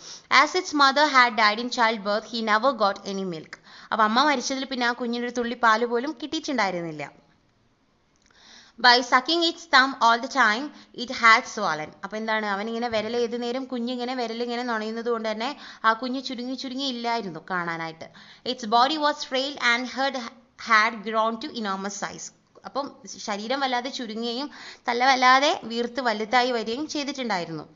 As its mother had died in child birth he never got any milk. അപ്പം അമ്മ മരിച്ചതിൽ പിന്നെ ആ കുഞ്ഞിനൊരു തുള്ളി പാല് പോലും കിട്ടിയിട്ടുണ്ടായിരുന്നില്ല. By sucking its thumb all the time it had swollen. അപ്പോൾ എന്താണ്, അവനിങ്ങനെ വിരൽ ഏത് നേരം കുഞ്ഞിങ്ങനെ വിരലിങ്ങനെ നുണയുന്നത് കൊണ്ട് തന്നെ ആ കുഞ്ഞ് ചുരുങ്ങി ഇല്ലായിരുന്നു കാണാനായിട്ട്. Its body was frail and head had grown to enormous size. അപ്പം ശരീരം വല്ലാതെ ചുരുങ്ങുകയും തല വല്ലാതെ വീർത്ത് വലുതായി വരികയും ചെയ്തിട്ടുണ്ടായിരുന്നു.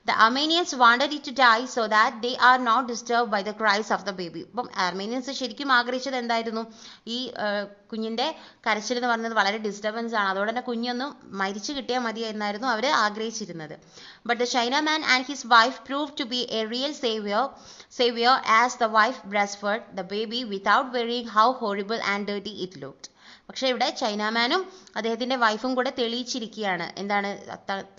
The Armenians wanted it to die so that they are not disturbed by the cries of the baby. അപ്പം ആർമേനിയൻസ് ശരിക്കും ആഗ്രഹിച്ചത് എന്തായിരുന്നു, ഈ കുഞ്ഞിന്റെ കരച്ചിൽ എന്ന് പറയുന്നത് വളരെ ഡിസ്റ്റർബൻസ് ആണ്, അതുകൊണ്ട് തന്നെ കുഞ്ഞൊന്നും മരിച്ചു കിട്ടിയാൽ മതി എന്നായിരുന്നു അവർ ആഗ്രഹിച്ചിരുന്നത്. But the Chinaman and his wife proved to be a real savior as the wife breastfed the baby without worrying how horrible and dirty it looked. പക്ഷെ ഇവിടെ ചൈനാമാനും അദ്ദേഹത്തിന്റെ വൈഫും കൂടെ തെളിയിച്ചിരിക്കുകയാണ്, എന്താണ്,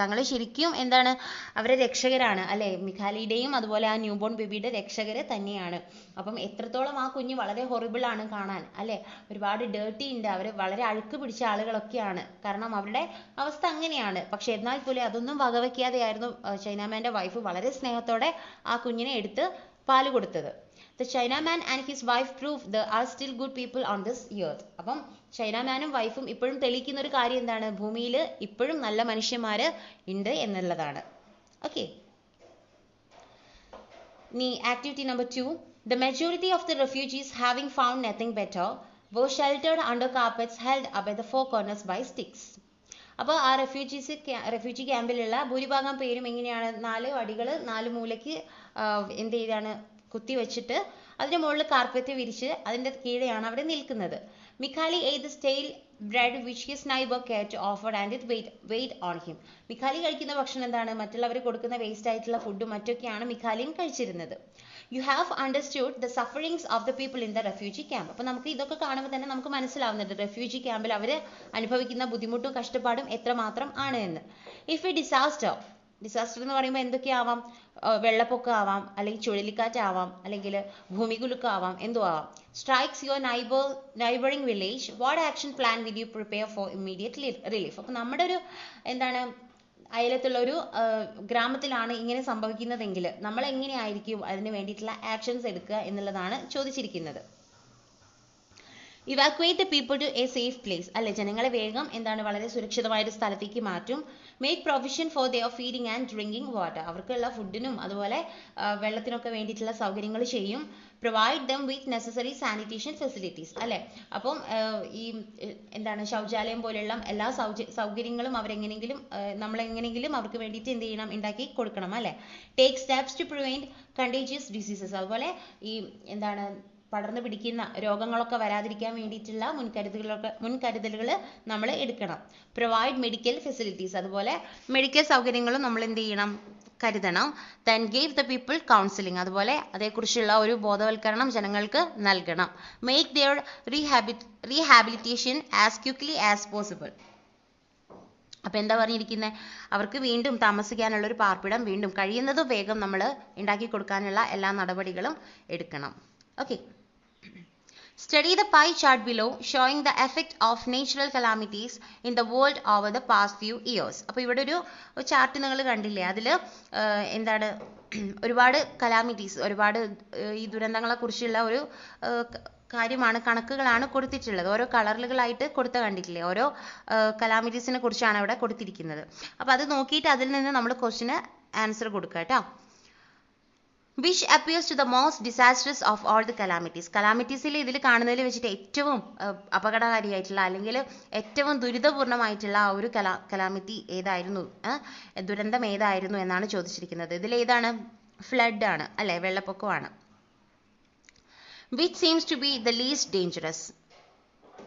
തങ്ങൾ ശരിക്കും എന്താണ്, അവരെ രക്ഷകരാണ് അല്ലെ. മിഖാലിയുടെയും അതുപോലെ ആ ന്യൂബോൺ ബേബിയുടെ രക്ഷകര് തന്നെയാണ്. അപ്പം എത്രത്തോളം ആ കുഞ്ഞ് വളരെ ഹൊറിബിൾ ആണ് കാണാൻ അല്ലെ, ഒരുപാട് ഡേർട്ടി ഉണ്ട്, അവർ വളരെ അഴുക്ക് പിടിച്ച ആളുകളൊക്കെയാണ്, കാരണം അവരുടെ അവസ്ഥ അങ്ങനെയാണ്. പക്ഷെ എന്നാൽ പോലും അതൊന്നും വകവയ്ക്കാതെയായിരുന്നു ചൈനാമാന്റെ വൈഫ് വളരെ സ്നേഹത്തോടെ ആ കുഞ്ഞിനെ എടുത്ത് പാല് കൊടുത്തത്. The Chinaman and his wife prove there are still good people on this earth. അപ്പം ചൈനാമാനും വൈഫും ഇപ്പോഴും തെളിയിക്കുന്ന ഒരു കാര്യം എന്താണ്, ഭൂമിയിൽ ഇപ്പോഴും നല്ല മനുഷ്യന്മാര് ഉണ്ട് എന്നുള്ളതാണ്. ഓക്കെ, ഇനി activity number 2. The majority of the refugees, having found nothing better, were sheltered under carpets held up at the four corners by sticks. അപ്പോൾ ആ റെഫ്യൂജി ക്യാമ്പിലുള്ള ഭൂരിഭാഗം പേരും എങ്ങനെയാണ്, 4 വടികൾ 4 മൂലയ്ക്ക് എന്ത് ചെയ്താണ് കുത്തി വെച്ചിട്ട് അതിന്റെ മുകളിൽ കാർപ്പറ്റ് വിരിച്ച് അതിന്റെ കീഴെയാണ് അവിടെ നിൽക്കുന്നത്. മിഖാലി ate the stale bread which his neighbor cared to offer and it weighed on him. മിഖാലി കഴിക്കുന്ന ഭക്ഷണം എന്താണ്, മറ്റുള്ളവർ കൊടുക്കുന്ന വേസ്റ്റ് ആയിട്ടുള്ള ഫുഡും മറ്റൊക്കെയാണ് മിഖാലിയും കഴിച്ചിരുന്നത്. You have understood the sufferings of the people in the refugee camp. അപ്പോൾ നമുക്ക് ഇതൊക്കെ കാണുമ്പോൾ തന്നെ നമുക്ക് മനസ്സിലാവുന്നുണ്ട് റെഫ്യൂജി ക്യാമ്പിൽ അവർ അനുഭവിക്കുന്ന ബുദ്ധിമുട്ടും കഷ്ടപ്പാടും എത്രമാത്രം ആണ് എന്ന്. If a disaster എന്ന് പറയുമ്പോൾ എന്തൊക്കെയാവാം, വെള്ളപ്പൊക്കം ആവാം, അല്ലെങ്കിൽ ചുഴലിക്കാറ്റാവാം, അല്ലെങ്കിൽ ഭൂമികുലുക്കം ആവാം, എന്തോ ആവാം. Strikes your neighboring village, what action plan will you prepare for immediate relief? അപ്പോൾ നമ്മുടെ ഒരു എന്താണ്, അയലത്തുള്ള ഒരു ഗ്രാമത്തിലാണ് ഇങ്ങനെ സംഭവിക്കുന്നതെങ്കിൽ നമ്മൾ എങ്ങനെയായിരിക്കും അതിന് വേണ്ടിയിട്ടുള്ള ആക്ഷൻസ് എടുക്കുക എന്നുള്ളതാണ് ചോദിച്ചിരിക്കുന്നത്. Evacuate the people to a safe place. അല്ലെ, ജനങ്ങളെ വേഗം എന്താണ് വളരെ സുരക്ഷിതമായ ഒരു സ്ഥലത്തേക്ക് മാറ്റും. Make provision for their feeding and drinking water. അവർക്കുള്ള ഫുഡിനും അതുപോലെ വെള്ളത്തിനൊക്കെ വേണ്ടിയിട്ടുള്ള സൗകര്യങ്ങൾ ചെയ്യും. Provide them with necessary sanitation facilities. അല്ലെ, അപ്പം ഈ എന്താണ് ശൗചാലയം പോലെയുള്ള എല്ലാ സൗകര്യങ്ങളും നമ്മളെങ്ങനെയെങ്കിലും അവർക്ക് വേണ്ടിയിട്ട് എന്ത് ചെയ്യണം, ഉണ്ടാക്കി കൊടുക്കണം അല്ലെ. Take steps to prevent contagious diseases. അതുപോലെ ഈ എന്താണ് പടർന്നു പിടിക്കുന്ന രോഗങ്ങളൊക്കെ വരാതിരിക്കാൻ വേണ്ടിയിട്ടുള്ള മുൻകരുതലുകൾ നമ്മൾ എടുക്കണം. Provide medical facilities. അതുപോലെ മെഡിക്കൽ സൗകര്യങ്ങളും നമ്മൾ എന്ത് ചെയ്യണം, കരുതണം. Then give the people counseling. അതുപോലെ അതേക്കുറിച്ചുള്ള ഒരു ബോധവൽക്കരണം ജനങ്ങൾക്ക് നൽകണം. Make their rehabilitation as quickly as possible. അപ്പം എന്താ പറഞ്ഞിരിക്കുന്നത്, അവർക്ക് വീണ്ടും താമസിക്കാനുള്ള ഒരു പാർപ്പിടം വീണ്ടും കഴിയുന്നതും വേഗം നമ്മൾ ഉണ്ടാക്കി കൊടുക്കാനുള്ള എല്ലാ നടപടികളും എടുക്കണം. Okay. Study the pie chart below showing the effect of natural calamities in the world over the past few years. അപ്പോൾ ഇവിടെ ഒരു ചാർട്ട് നിങ്ങൾ കണ്ടില്ലേ, അതിൽ എന്താണ് ഒരുപാട് കലാമിറ്റീസ്, ഒരുപാട് ഈ ദുരന്തങ്ങളെ കുറിച്ചുള്ള ഒരു കാര്യമാണ്, കണക്കുകളാണ് കൊടുത്തിട്ടുള്ളത്. ഓരോ കളറുകളായിട്ട് കൊടുത്ത കണ്ടിട്ടില്ലേ, ഓരോ കലാമിറ്റീസിനെ കുറിച്ചാണ് അവിടെ കൊടുത്തിരിക്കുന്നത്. അപ്പോൾ അത് നോക്കിയിട്ട് അതിൽ നിന്ന് നമ്മൾ ക്വസ്റ്റിന് ആൻസർ കൊടുക്കുക കേട്ടോ. which appears to the most disastrous of all the calamities. കലാമിറ്റീസിൽ ഇതിൽ കാണുന്നതിൽ വെച്ചിട്ട് ഏറ്റവും അപകടകാരിയായിട്ടുള്ള അല്ലെങ്കിൽ ഏറ്റവും ദുരിതപൂർണമായിട്ടുള്ള ആ ഒരു കലാമിറ്റി ഏതായിരുന്നു, ദുരന്തം ഏതായിരുന്നു എന്നാണ് ചോദിച്ചിരിക്കുന്നത്. ഇതിൽ ഏതാണ്? ഫ്ലഡ് ആണ് അല്ലെ, വെള്ളപ്പൊക്കമാണ്. which seems to be the least dangerous.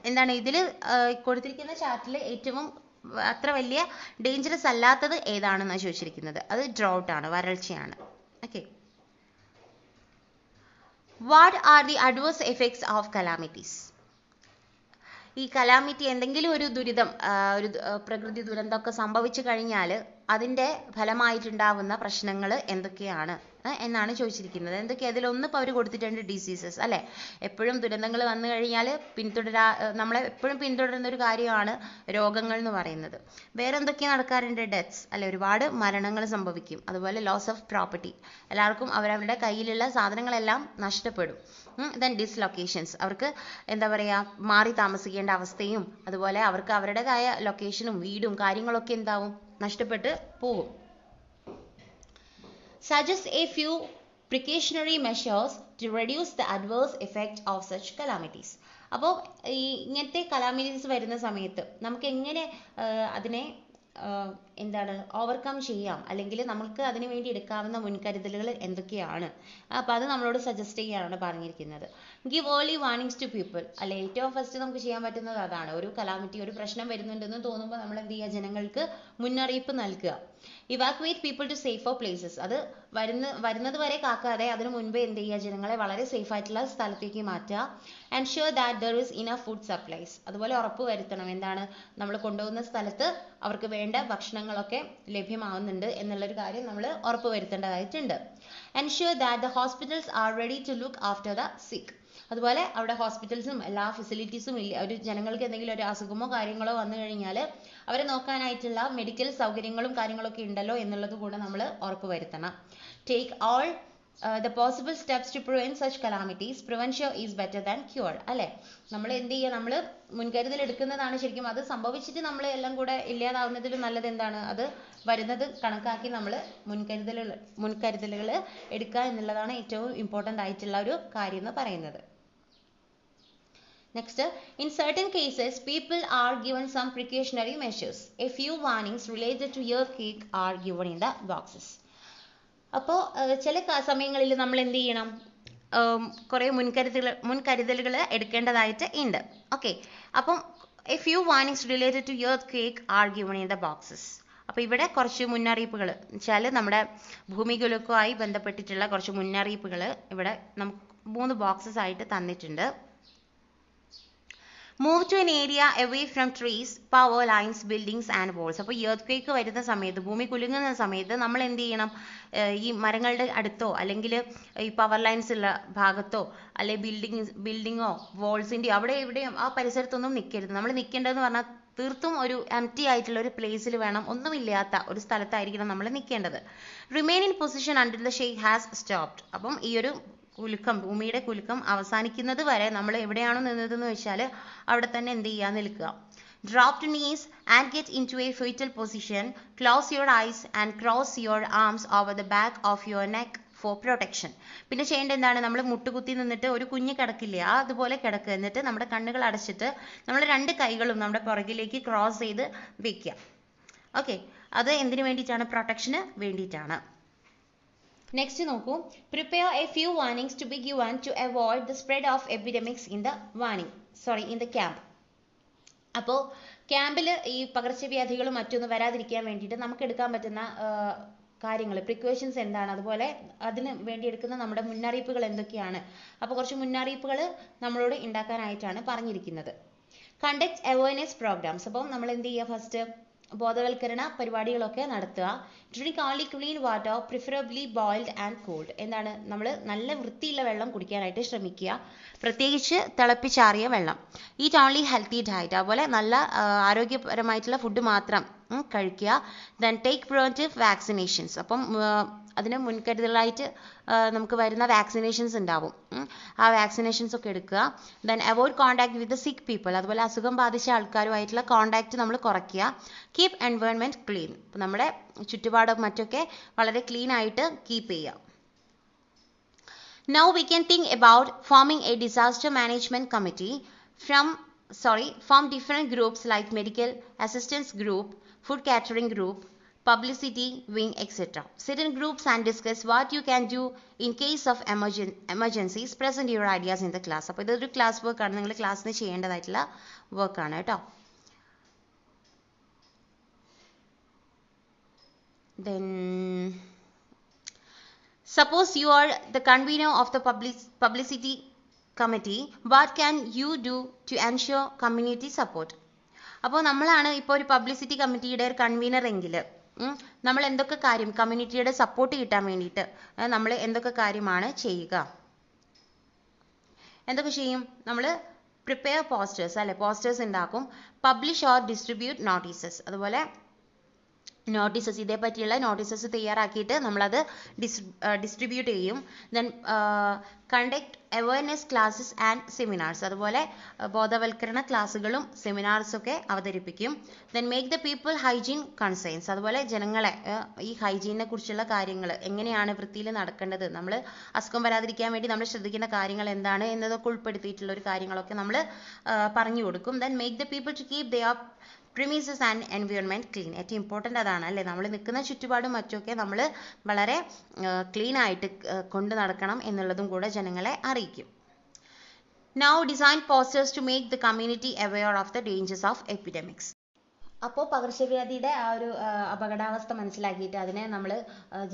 എന്താണ് ഇതിൽ കൊടുത്തിരിക്കുന്ന ചാർട്ടിൽ ഏറ്റവും അത്ര വലിയ ഡേഞ്ചറസ് അല്ലാത്തത് ഏതാണെന്നാണ് ചോദിച്ചിരിക്കുന്നത്. അത് ഡ്രൗട്ട് ആണ്, വരൾച്ചയാണ്. Okay, what are the adverse effects of calamities? ഈ കലാമിറ്റി എന്തെങ്കിലും ഒരു ദുരിതം, ഒരു പ്രകൃതി ദുരന്തമൊക്കെ സംഭവിച്ചു കഴിഞ്ഞാൽ അതിൻ്റെ ഫലമായിട്ടുണ്ടാവുന്ന പ്രശ്നങ്ങൾ എന്തൊക്കെയാണ് എന്നാണ് ചോദിച്ചിരിക്കുന്നത്. എന്തൊക്കെയാണ് അതിലൊന്ന് ഇപ്പോൾ അവർ കൊടുത്തിട്ടുണ്ട്, ഡിസീസസ് അല്ലേ. എപ്പോഴും ദുരന്തങ്ങൾ വന്നു കഴിഞ്ഞാൽ നമ്മളെ എപ്പോഴും പിന്തുടരുന്ന ഒരു കാര്യമാണ് രോഗങ്ങൾ എന്ന് പറയുന്നത്. വേറെ എന്തൊക്കെയാണ് നടക്കാറുണ്ട്? ഡെത്ത്സ് അല്ലെ, ഒരുപാട് മരണങ്ങൾ സംഭവിക്കും. അതുപോലെ ലോസ് ഓഫ് പ്രോപ്പർട്ടി, എല്ലാവർക്കും അവരവരുടെ കയ്യിലുള്ള സാധനങ്ങളെല്ലാം നഷ്ടപ്പെടും. ദെൻ ഡിസ്ലൊക്കേഷൻസ്, അവർക്ക് എന്താ പറയുക, മാറി താമസിക്കേണ്ട അവസ്ഥയും അതുപോലെ അവർക്ക് അവരുടേതായ ലൊക്കേഷനും വീടും കാര്യങ്ങളൊക്കെ എന്താവും, നഷ്ടപ്പെട്ട് പോകും. Suggest a few precautionary measures to reduce the adverse effect of such calamities. അപ്പോൾ ഇങ്ങനത്തെ കലാമിറ്റീസ് വരുന്ന സമയത്ത് നമുക്ക് എങ്ങനെ അതിനെ എന്താണ് ഓവർകം ചെയ്യാം, അല്ലെങ്കിൽ നമുക്ക് അതിനു വേണ്ടി എടുക്കാവുന്ന മുൻകരുതലുകൾ എന്തൊക്കെയാണ്, അപ്പോൾ അത് നമ്മളോട് സജസ്റ്റ് ചെയ്യാനാണ് പറഞ്ഞിരിക്കുന്നത്. Give early warnings to people അല്ലെ, ഏറ്റവും ഫസ്റ്റ് നമുക്ക് ചെയ്യാൻ പറ്റുന്നത് അതാണ്. ഒരു കലാമിറ്റി, ഒരു പ്രശ്നം വരുന്നുണ്ടെന്ന് തോന്നുമ്പോൾ നമ്മൾ എന്ത് ചെയ്യുക, ജനങ്ങൾക്ക് മുന്നറിയിപ്പ് നൽകുക. Evacuate people to safer places, അത് വരുന്നത് വരെ കാക്കാതെ അതിനു മുൻപേ എന്ത് ചെയ്യുക, ജനങ്ങളെ വളരെ സേഫ് ആയിട്ടുള്ള സ്ഥലത്തേക്ക് മാറ്റുക. Ensure that there is enough food supplies, അതുപോലെ ഉറപ്പ് വരുത്തണം എന്താണ്, നമ്മൾ കൊണ്ടുപോകുന്ന സ്ഥലത്ത് അവർക്ക് വേണ്ട ഭക്ഷണങ്ങളൊക്കെ ലഭ്യമാവുന്നുണ്ട് എന്നുള്ളൊരു കാര്യം നമ്മൾ ഉറപ്പ് വരുത്തേണ്ടതായിട്ടുണ്ട്. Ensure that the hospitals are ready to look after the sick, അതുപോലെ അവിടെ ഹോസ്പിറ്റൽസും എല്ലാ ഫെസിലിറ്റീസും ഇല്ല, ഒരു ജനങ്ങൾക്ക് എന്തെങ്കിലും ഒരു അസുഖമോ കാര്യങ്ങളോ വന്നു കഴിഞ്ഞാൽ അവരെ നോക്കാനായിട്ടുള്ള മെഡിക്കൽ സൗകര്യങ്ങളും കാര്യങ്ങളൊക്കെ ഉണ്ടല്ലോ എന്നുള്ളത് കൂടെ നമ്മൾ ഉറപ്പ് വരുത്തണം. Take all the possible steps to prevent such calamities. Prevention is better than cure. അല്ലെ, നമ്മൾ എന്ത് ചെയ്യുക, നമ്മൾ മുൻകരുതൽ എടുക്കുന്നതാണ് ശരിക്കും. അത് സംഭവിച്ചിട്ട് എല്ലാം കൂടെ ഇല്ലാതാവുന്നതിലും നല്ലത് എന്താണ്, അത് വരുന്നത് കണക്കാക്കി നമ്മൾ മുൻകരുതലുകൾ എടുക്കുക എന്നുള്ളതാണ് ഏറ്റവും ഇമ്പോർട്ടൻ്റ് ആയിട്ടുള്ള ഒരു കാര്യം എന്ന് പറയുന്നത്. Next, in certain cases, people are given some precautionary measures. A few warnings related to earthquake are given in the boxes. അപ്പോൾ ചില സമയങ്ങളിൽ നമ്മൾ എന്ത് ചെയ്യണം, കുറേ മുൻകരുതലുകൾ എടുക്കേണ്ടതായിട്ട് ഉണ്ട്. ഓക്കെ, അപ്പം a few warnings related to earthquake are given in the boxes. അപ്പോൾ ഇവിടെ കുറച്ച് മുന്നറിയിപ്പുകൾ വെച്ചാൽ നമ്മുടെ ഭൂമികുലുക്കവുമായി ബന്ധപ്പെട്ടിട്ടുള്ള കുറച്ച് മുന്നറിയിപ്പുകൾ ഇവിടെ നമുക്ക് 3 ബോക്സസ് ആയിട്ട് തന്നിട്ടുണ്ട്. Move to an area away from trees, power lines, buildings and walls. അപ്പോൾ earthquake വരുന്ന സമയത്ത്, ഭൂമി കുലുങ്ങുന്ന സമയത്ത് നമ്മൾ എന്ത് ചെയ്യണം, ഈ മരങ്ങളുടെ അടുത്തോ അല്ലെങ്കിൽ ഈ പവർ ലൈൻസ് ഉള്ള ഭാഗത്തോ അല്ലെ ബിൽഡിങ്ങോ വാൾസിൻ്റെ അവിടെ എവിടെയും ആ പരിസരത്തൊന്നും നിൽക്കരുത്. നമ്മൾ നിൽക്കേണ്ടതെന്ന് പറഞ്ഞാൽ തീർത്തും ഒരു എംപ്റ്റി ആയിട്ടുള്ള ഒരു പ്ലേസിൽ വേണം, ഒന്നുമില്ലാത്ത ഒരു സ്ഥലത്തായിരിക്കണം നമ്മൾ നിൽക്കേണ്ടത്. Remain in position until the shake has stopped. അപ്പം ഈ ഒരു ഭൂമിയുടെ കുലുക്കം അവസാനിക്കുന്നത് വരെ നമ്മൾ എവിടെയാണോ നിന്നതെന്ന് വെച്ചാൽ അവിടെ തന്നെ എന്ത് ചെയ്യുക, നിൽക്കുക. Drop to knees and get into a fetal position. Close your eyes and cross your arms over the back of your neck for protection. പിന്നെ ചെയ്യേണ്ടത് എന്താണ്, നമ്മൾ മുട്ടുകുത്തി നിന്നിട്ട് ഒരു കുഞ്ഞ് കിടക്കില്ലേ, അതുപോലെ കിടക്കുക. എന്നിട്ട് നമ്മുടെ കണ്ണുകൾ അടച്ചിട്ട് നമ്മൾ 2 കൈകളും നമ്മുടെ പുറകിലേക്ക് ക്രോസ് ചെയ്ത് വെക്കുക. ഓക്കെ, അത് എന്തിനു വേണ്ടിയിട്ടാണ്, പ്രൊട്ടക്ഷന് വേണ്ടിയിട്ടാണ്. നെക്സ്റ്റ് നോക്കൂ, prepare a few warnings to be given to avoid the spread of epidemics in the camp. അപ്പോൾ ക്യാമ്പിൽ ഈ പകർച്ചവ്യാധികളും മറ്റൊന്നും വരാതിരിക്കാൻ വേണ്ടിയിട്ട് നമുക്ക് എടുക്കാൻ പറ്റുന്ന കാര്യങ്ങൾ, പ്രിക്കോഷൻസ് എന്താണ്, അതുപോലെ അതിന് വേണ്ടി എടുക്കുന്ന നമ്മുടെ മുന്നറിയിപ്പുകൾ എന്തൊക്കെയാണ്. അപ്പോൾ കുറച്ച് മുന്നറിയിപ്പുകൾ നമ്മളോട് ഉണ്ടാക്കാനായിട്ടാണ് പറഞ്ഞിരിക്കുന്നത്. Conduct awareness programmes. അപ്പം നമ്മൾ എന്ത് ചെയ്യുക, ഫസ്റ്റ് ബോധവൽക്കരണ പരിപാടികളൊക്കെ നടത്തുക. Drink only clean water, preferably boiled and cooled. എന്താണ്, നമ്മൾ നല്ല വൃത്തിയുള്ള വെള്ളം കുടിക്കാനായിട്ട് ശ്രമിക്കുക, പ്രത്യേകിച്ച് തിളപ്പിച്ചാറിയ വെള്ളം. ഈറ്റ് ഓൺലി ഹെൽത്തി ഡയറ്റ്, അതുപോലെ നല്ല ആരോഗ്യപരമായിട്ടുള്ള ഫുഡ് മാത്രം കഴിക്കുക. Then take preventive vaccinations. അപ്പം അതിന് മുൻകരുതലായിട്ട് നമുക്ക് വരുന്ന വാക്സിനേഷൻസ് ഉണ്ടാവും, ആ വാക്സിനേഷൻസ് ഒക്കെ എടുക്കുക. Then avoid contact with the സിക്ക് പീപ്പിൾ. അതുപോലെ അസുഖം ബാധിച്ച ആൾക്കാരുമായിട്ടുള്ള കോൺടാക്റ്റ് നമ്മൾ കുറയ്ക്കുക. Keep environment clean. നമ്മുടെ ചുറ്റുപാടും മറ്റൊക്കെ വളരെ ക്ലീൻ ആയിട്ട് കീപ്പ് ചെയ്യുക. Now we can think about forming a disaster management committee from different groups like medical assistance group, food catering group, publicity wing, etc. Sit in groups and discuss what you can do in case of emergencies. Present your ideas in the class. അപ്പോൾ ഇതൊരു class work ആണ്, നിങ്ങൾ ക്ലാസ്സിന് ചെയ്യേണ്ടതായിട്ടുള്ള work ആണ് കേട്ടോ. Then suppose you are the convener of the publicity committee. What can you do to ensure community support? അപ്പോൾ നമ്മളാണ് ഇപ്പോൾ ഒരു പബ്ലിസിറ്റി കമ്മിറ്റിയുടെ ഒരു കൺവീനർ എങ്കിൽ നമ്മൾ എന്തൊക്കെ കാര്യം കമ്മ്യൂണിറ്റിയുടെ സപ്പോർട്ട് കിട്ടാൻ വേണ്ടിയിട്ട് നമ്മൾ എന്തൊക്കെ കാര്യമാണ് ചെയ്യുക? എന്തൊക്കെ ചെയ്യും? നമ്മൾ പ്രിപ്പയർ പോസ്റ്റേഴ്സ് അല്ലെ, പോസ്റ്റേഴ്സ് ഉണ്ടാക്കും. പബ്ലിഷ് ഓർ ഡിസ്ട്രിബ്യൂട്ട് നോട്ടീസസ്, അതുപോലെ നോട്ടീസസ് ഇതേ പറ്റിയുള്ള നോട്ടീസസ് തയ്യാറാക്കിയിട്ട് നമ്മളത് ഡിസ്ട്രിബ്യൂട്ട് ചെയ്യും. Then conduct awareness classes and seminars, അതുപോലെ ബോധവൽക്കരണ ക്ലാസ്സുകളും സെമിനാർസൊക്കെ അവതരിപ്പിക്കും. Then make the people hygiene concerns, അതുപോലെ ജനങ്ങളെ ഈ ഹൈജീനെ കുറിച്ചുള്ള കാര്യങ്ങൾ എങ്ങനെയാണ് വൃത്തിയിൽ നടക്കേണ്ടത്, നമ്മൾ അസുഖം വരാതിരിക്കാൻ വേണ്ടി നമ്മൾ ശ്രദ്ധിക്കേണ്ട കാര്യങ്ങൾ എന്താണ് എന്നതൊക്കെ ഉൾപ്പെടുത്തിയിട്ടുള്ള ഒരു കാര്യങ്ങളൊക്കെ നമ്മൾ പറഞ്ഞു കൊടുക്കും. Then make the people to keep their premises and environment clean. ഏറ്റവും ഇമ്പോർട്ടൻ്റ് അതാണ് അല്ലേ, നമ്മൾ നിൽക്കുന്ന ചുറ്റുപാടും മറ്റൊക്കെ നമ്മൾ വളരെ ക്ലീൻ ആയിട്ട് കൊണ്ട് നടക്കണം എന്നുള്ളതും കൂടെ ജനങ്ങളെ അറിയിക്കും. Now design posters to make the community aware of the dangers of epidemics. അപ്പോൾ പകർച്ചവ്യാധിയുടെ ആ ഒരു അപകടാവസ്ഥ മനസ്സിലാക്കിയിട്ട് അതിനെ നമ്മൾ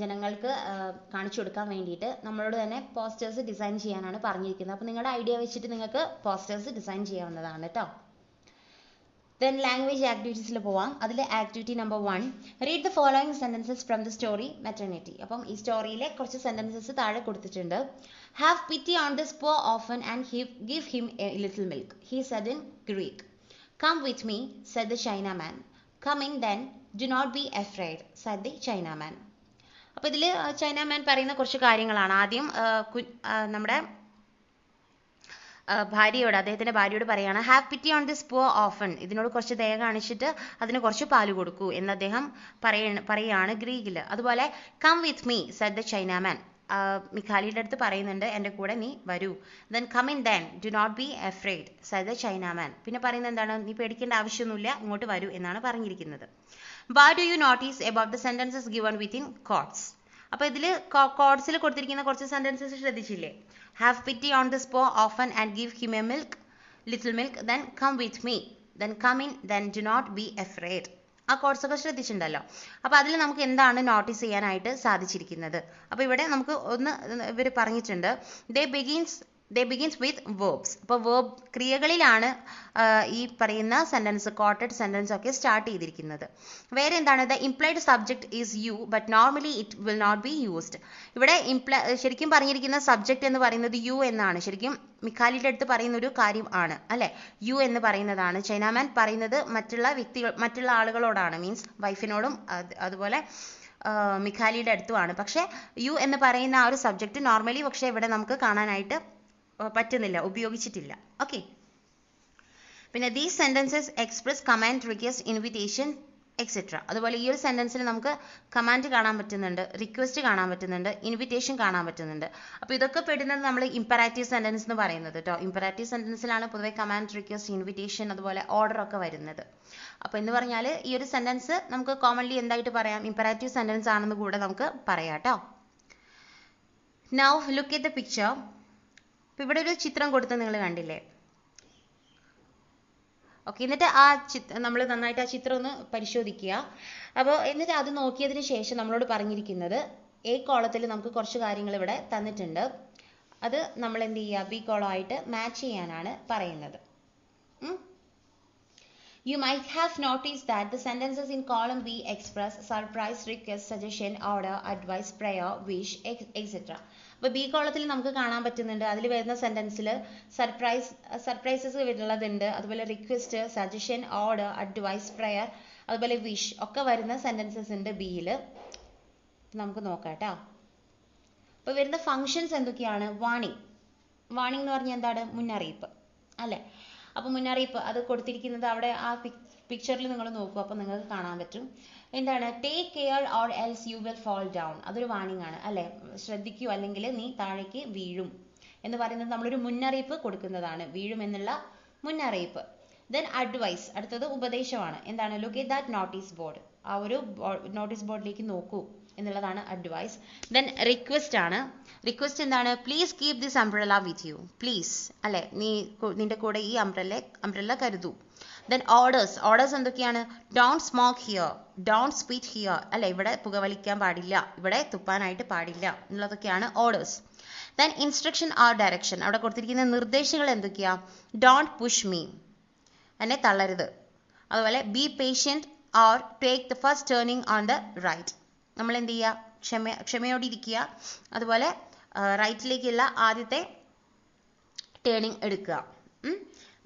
ജനങ്ങൾക്ക് കാണിച്ചു കൊടുക്കാൻ വേണ്ടിയിട്ട് നമ്മളോട് തന്നെ പോസ്റ്റേഴ്സ് ഡിസൈൻ ചെയ്യാനാണ് പറഞ്ഞിരിക്കുന്നത്. അപ്പോൾ നിങ്ങളുടെ ഐഡിയ വെച്ചിട്ട് നിങ്ങൾക്ക് പോസ്റ്റേഴ്സ് ഡിസൈൻ ചെയ്യാവുന്നതാണ് കേട്ടോ. Then language activitiesൽ പോവാം. അതിൽ activity number 1, read the following sentences from the story maternity. അപ്പം ഈ സ്റ്റോറിയിലെ കുറച്ച് സെന്റൻസസ് താഴെ കൊടുത്തിട്ടുണ്ട്. Have pity on this poor orphan and give him a little milk, he said in Greek. Come with me, said the Chinaman. Come in then, do not be afraid, said the Chinaman. അപ്പോൾ ഇതിൽ Chinaman പറയുന്ന കുറച്ച് കാര്യങ്ങളാണ്. ആദ്യം നമ്മുടെ അദ്ദേഹത്തിന്റെ ഭാര്യയോട് പറയാണ്, have pity on this poor orphan, ഇതിനോട് കുറച്ച് ദയ കാണിച്ചിട്ട് അതിന് കുറച്ച് പാല് കൊടുക്കൂ എന്ന് അദ്ദേഹം പറയാണ് ഗ്രീക്കിൽ. അതുപോലെ come with me said the Chinaman, മിഖാലിയുടെ അടുത്ത് പറയുന്നുണ്ട് എൻ്റെ കൂടെ നീ വരൂ. Then come in then do not be afraid said the Chinaman, പിന്നെ പറയുന്നത് എന്താണ്, നീ പേടിക്കേണ്ട ആവശ്യമൊന്നുമില്ല, ഇങ്ങോട്ട് വരൂ എന്നാണ് പറഞ്ഞിരിക്കുന്നത്. What do you notice about the sentences given within quotes. അപ്പോൾ ഇതിൽ കോഡ്സിൽ കൊടുത്തിരിക്കുന്ന കുറച്ച് സെന്റൻസസ് ശ്രദ്ധിച്ചില്ലേ? Have pity on this poor orphan and give him a milk, little milk, then come with me, then come in, then do not be afraid. ആ കോഡ്സൊക്കെ ശ്രദ്ധിച്ചിട്ടുണ്ടല്ലോ. അപ്പോൾ അതിൽ നമുക്ക് എന്താണ് നോട്ടീസ് ചെയ്യാനായിട്ട് സാധിച്ചിരിക്കുന്നത്? അപ്പോൾ ഇവിടെ നമുക്ക് ഒന്ന് ഇവർ പറഞ്ഞിട്ടുണ്ട്, they begins with verbs. അപ്പോൾ verb ക്രിയകളിലാണ് ഈ പറയുന്ന സെന്റൻസ് കോട്ടഡ് സെന്റൻസ് ഒക്കെ സ്റ്റാർട്ട് ചെയ്തിരിക്കുന്നത്. വേറെ എന്താണ്, the implied subject is you but normally it will not be used. ഇവിടെ ശരിക്കും പറഞ്ഞിരിക്കുന്ന സബ്ജക്റ്റ് എന്ന് പറയുന്നത് യു എന്നാണ്. ശരിക്കും മിഖാലിയുടെ അടുത്ത് പറയുന്ന ഒരു കാര്യം ആണ് അല്ലെ, യു എന്ന് പറയുന്നതാണ്. ചൈനാമാൻ പറയുന്നത് മറ്റുള്ള ആളുകളോടാണ്, മീൻസ് വൈഫിനോടും അതുപോലെ മിഖാലിയുടെ അടുത്തുമാണ്. പക്ഷെ യു എന്ന് പറയുന്ന ആ ഒരു സബ്ജക്റ്റ് നോർമലി പക്ഷെ ഇവിടെ നമുക്ക് കാണാനായിട്ട് പറ്റുന്നില്ല, ഉപയോഗിച്ചിട്ടില്ല. ഓക്കെ, പിന്നെ these sentences express command, request, invitation etcetera. അതുപോലെ ഈ ഒരു സെന്റൻസിൽ നമുക്ക് കമാൻഡ് കാണാൻ പറ്റുന്നുണ്ട്, റിക്വസ്റ്റ് കാണാൻ പറ്റുന്നുണ്ട്, ഇൻവിറ്റേഷൻ കാണാൻ പറ്റുന്നുണ്ട്. അപ്പോൾ ഇതൊക്കെ പെടുന്നത് നമ്മൾ ഇമ്പറാറ്റീവ് സെന്റൻസ് എന്ന് പറയുന്നത് കേട്ടോ. ഇമ്പറാറ്റീവ് സെന്റൻസിലാണ് പൊതുവെ കമാൻഡ്, റിക്വസ്റ്റ്, ഇൻവിറ്റേഷൻ അതുപോലെ ഓർഡർ ഒക്കെ വരുന്നത്. അപ്പോൾ എന്ന് പറഞ്ഞാൽ ഈ ഒരു സെന്റൻസ് നമുക്ക് കോമൺലി എന്തായിട്ട് പറയാം, ഇമ്പറാറ്റീവ് സെന്റൻസ് ആണെന്ന് കൂടെ നമുക്ക് പറയാം കേട്ടോ. Now look at the picture. അപ്പോൾ ഇവിടെ ഒരു ചിത്രം കൊടുത്ത് നിങ്ങൾ കണ്ടില്ലേ? ഓക്കെ, എന്നിട്ട് നമ്മൾ നന്നായിട്ട് ആ ചിത്രം ഒന്ന് പരിശോധിക്കുക. അപ്പോൾ എന്നിട്ട് അത് നോക്കിയതിന് ശേഷം നമ്മളോട് പറഞ്ഞിരിക്കുന്നത് എ കോളത്തിൽ നമുക്ക് കുറച്ച് കാര്യങ്ങൾ ഇവിടെ തന്നിട്ടുണ്ട്. അത് നമ്മൾ എന്ത് ചെയ്യുക, ബി കോളമായിട്ട് മാച്ച് ചെയ്യാനാണ് പറയുന്നത്. You might have noticed that the sentences in column B express surprise, request, suggestion, order, advice, prayer, wish, etc. അപ്പോൾ ബി കോളത്തിൽ നമുക്ക് കാണാൻ പറ്റുന്നുണ്ട്, അതിൽ വരുന്ന സെന്റൻസിൽ സർപ്രൈസസ് വരുന്നതുണ്ട്, അതുപോലെ request, suggestion, order, advice, prayer, അതുപോലെ വിഷ് ഒക്കെ വരുന്ന സെന്റൻസസ് ഉണ്ട് ബിയിൽ. നമുക്ക് നോക്കാം കേട്ടോ. അപ്പോൾ വരുന്ന ഫങ്ഷൻസ് എന്തൊക്കെയാണ്? വാണിംഗ് എന്ന് പറഞ്ഞാൽ എന്താണ്? മുന്നറിയിപ്പ് അല്ലേ? അപ്പോൾ മുന്നറിയിപ്പ് അത് കൊടുത്തിരിക്കുന്നത് അവിടെ ആ പിക്ചറിൽ നിങ്ങൾ നോക്കൂ, അപ്പോൾ നിങ്ങൾക്ക് കാണാൻ പറ്റും. എന്താണ്? Take care or else you will fall down. അതൊരു വാണിംഗ് ആണ് അല്ലേ? ശ്രദ്ധിക്കൂ അല്ലെങ്കിൽ നീ താഴേക്ക് വീഴും എന്ന് പറയുന്നത് നമ്മളൊരു മുന്നറിയിപ്പ് കൊടുക്കുന്നതാണ്, വീഴും എന്നുള്ള മുന്നറിയിപ്പ്. ദെൻ അഡ്വൈസ്, അടുത്തത് ഉപദേശമാണ്. എന്താണ്? Look at that notice board. ആ ഒരു നോട്ടീസ് ബോർഡിലേക്ക് നോക്കൂ എന്നുള്ളതാണ് അഡ്വൈസ്. ദെൻ റിക്വസ്റ്റ് ആണ്. റിക്വസ്റ്റ് എന്താണ്? Please keep this umbrella with you. Please അല്ലെ, നീ നിന്റെ കൂടെ ഈ അംബ്രല്ല കരുതൂ. Then orders. ഓർഡേഴ്സ് എന്തൊക്കെയാണ്? Don't smoke here, don't spit here അല്ലെ, ഇവിടെ പുകവലിക്കാൻ പാടില്ല, ഇവിടെ തുപ്പാനായിട്ട് പാടില്ല എന്നുള്ളതൊക്കെയാണ് orders. Then instruction or direction. അവിടെ കൊടുത്തിരിക്കുന്ന നിർദ്ദേശങ്ങൾ എന്തൊക്കെയാ? ഡോണ്ട് പുഷ് മീ, എന്നെ തള്ളരുത്. അതുപോലെ be patient or take the first turning on the right. നമ്മൾ എന്ത് ചെയ്യുക? ക്ഷമയോടിരിക്കുക. അതുപോലെ റൈറ്റിലേക്കുള്ള ആദ്യത്തെ ടേണിംഗ് എടുക്കുക.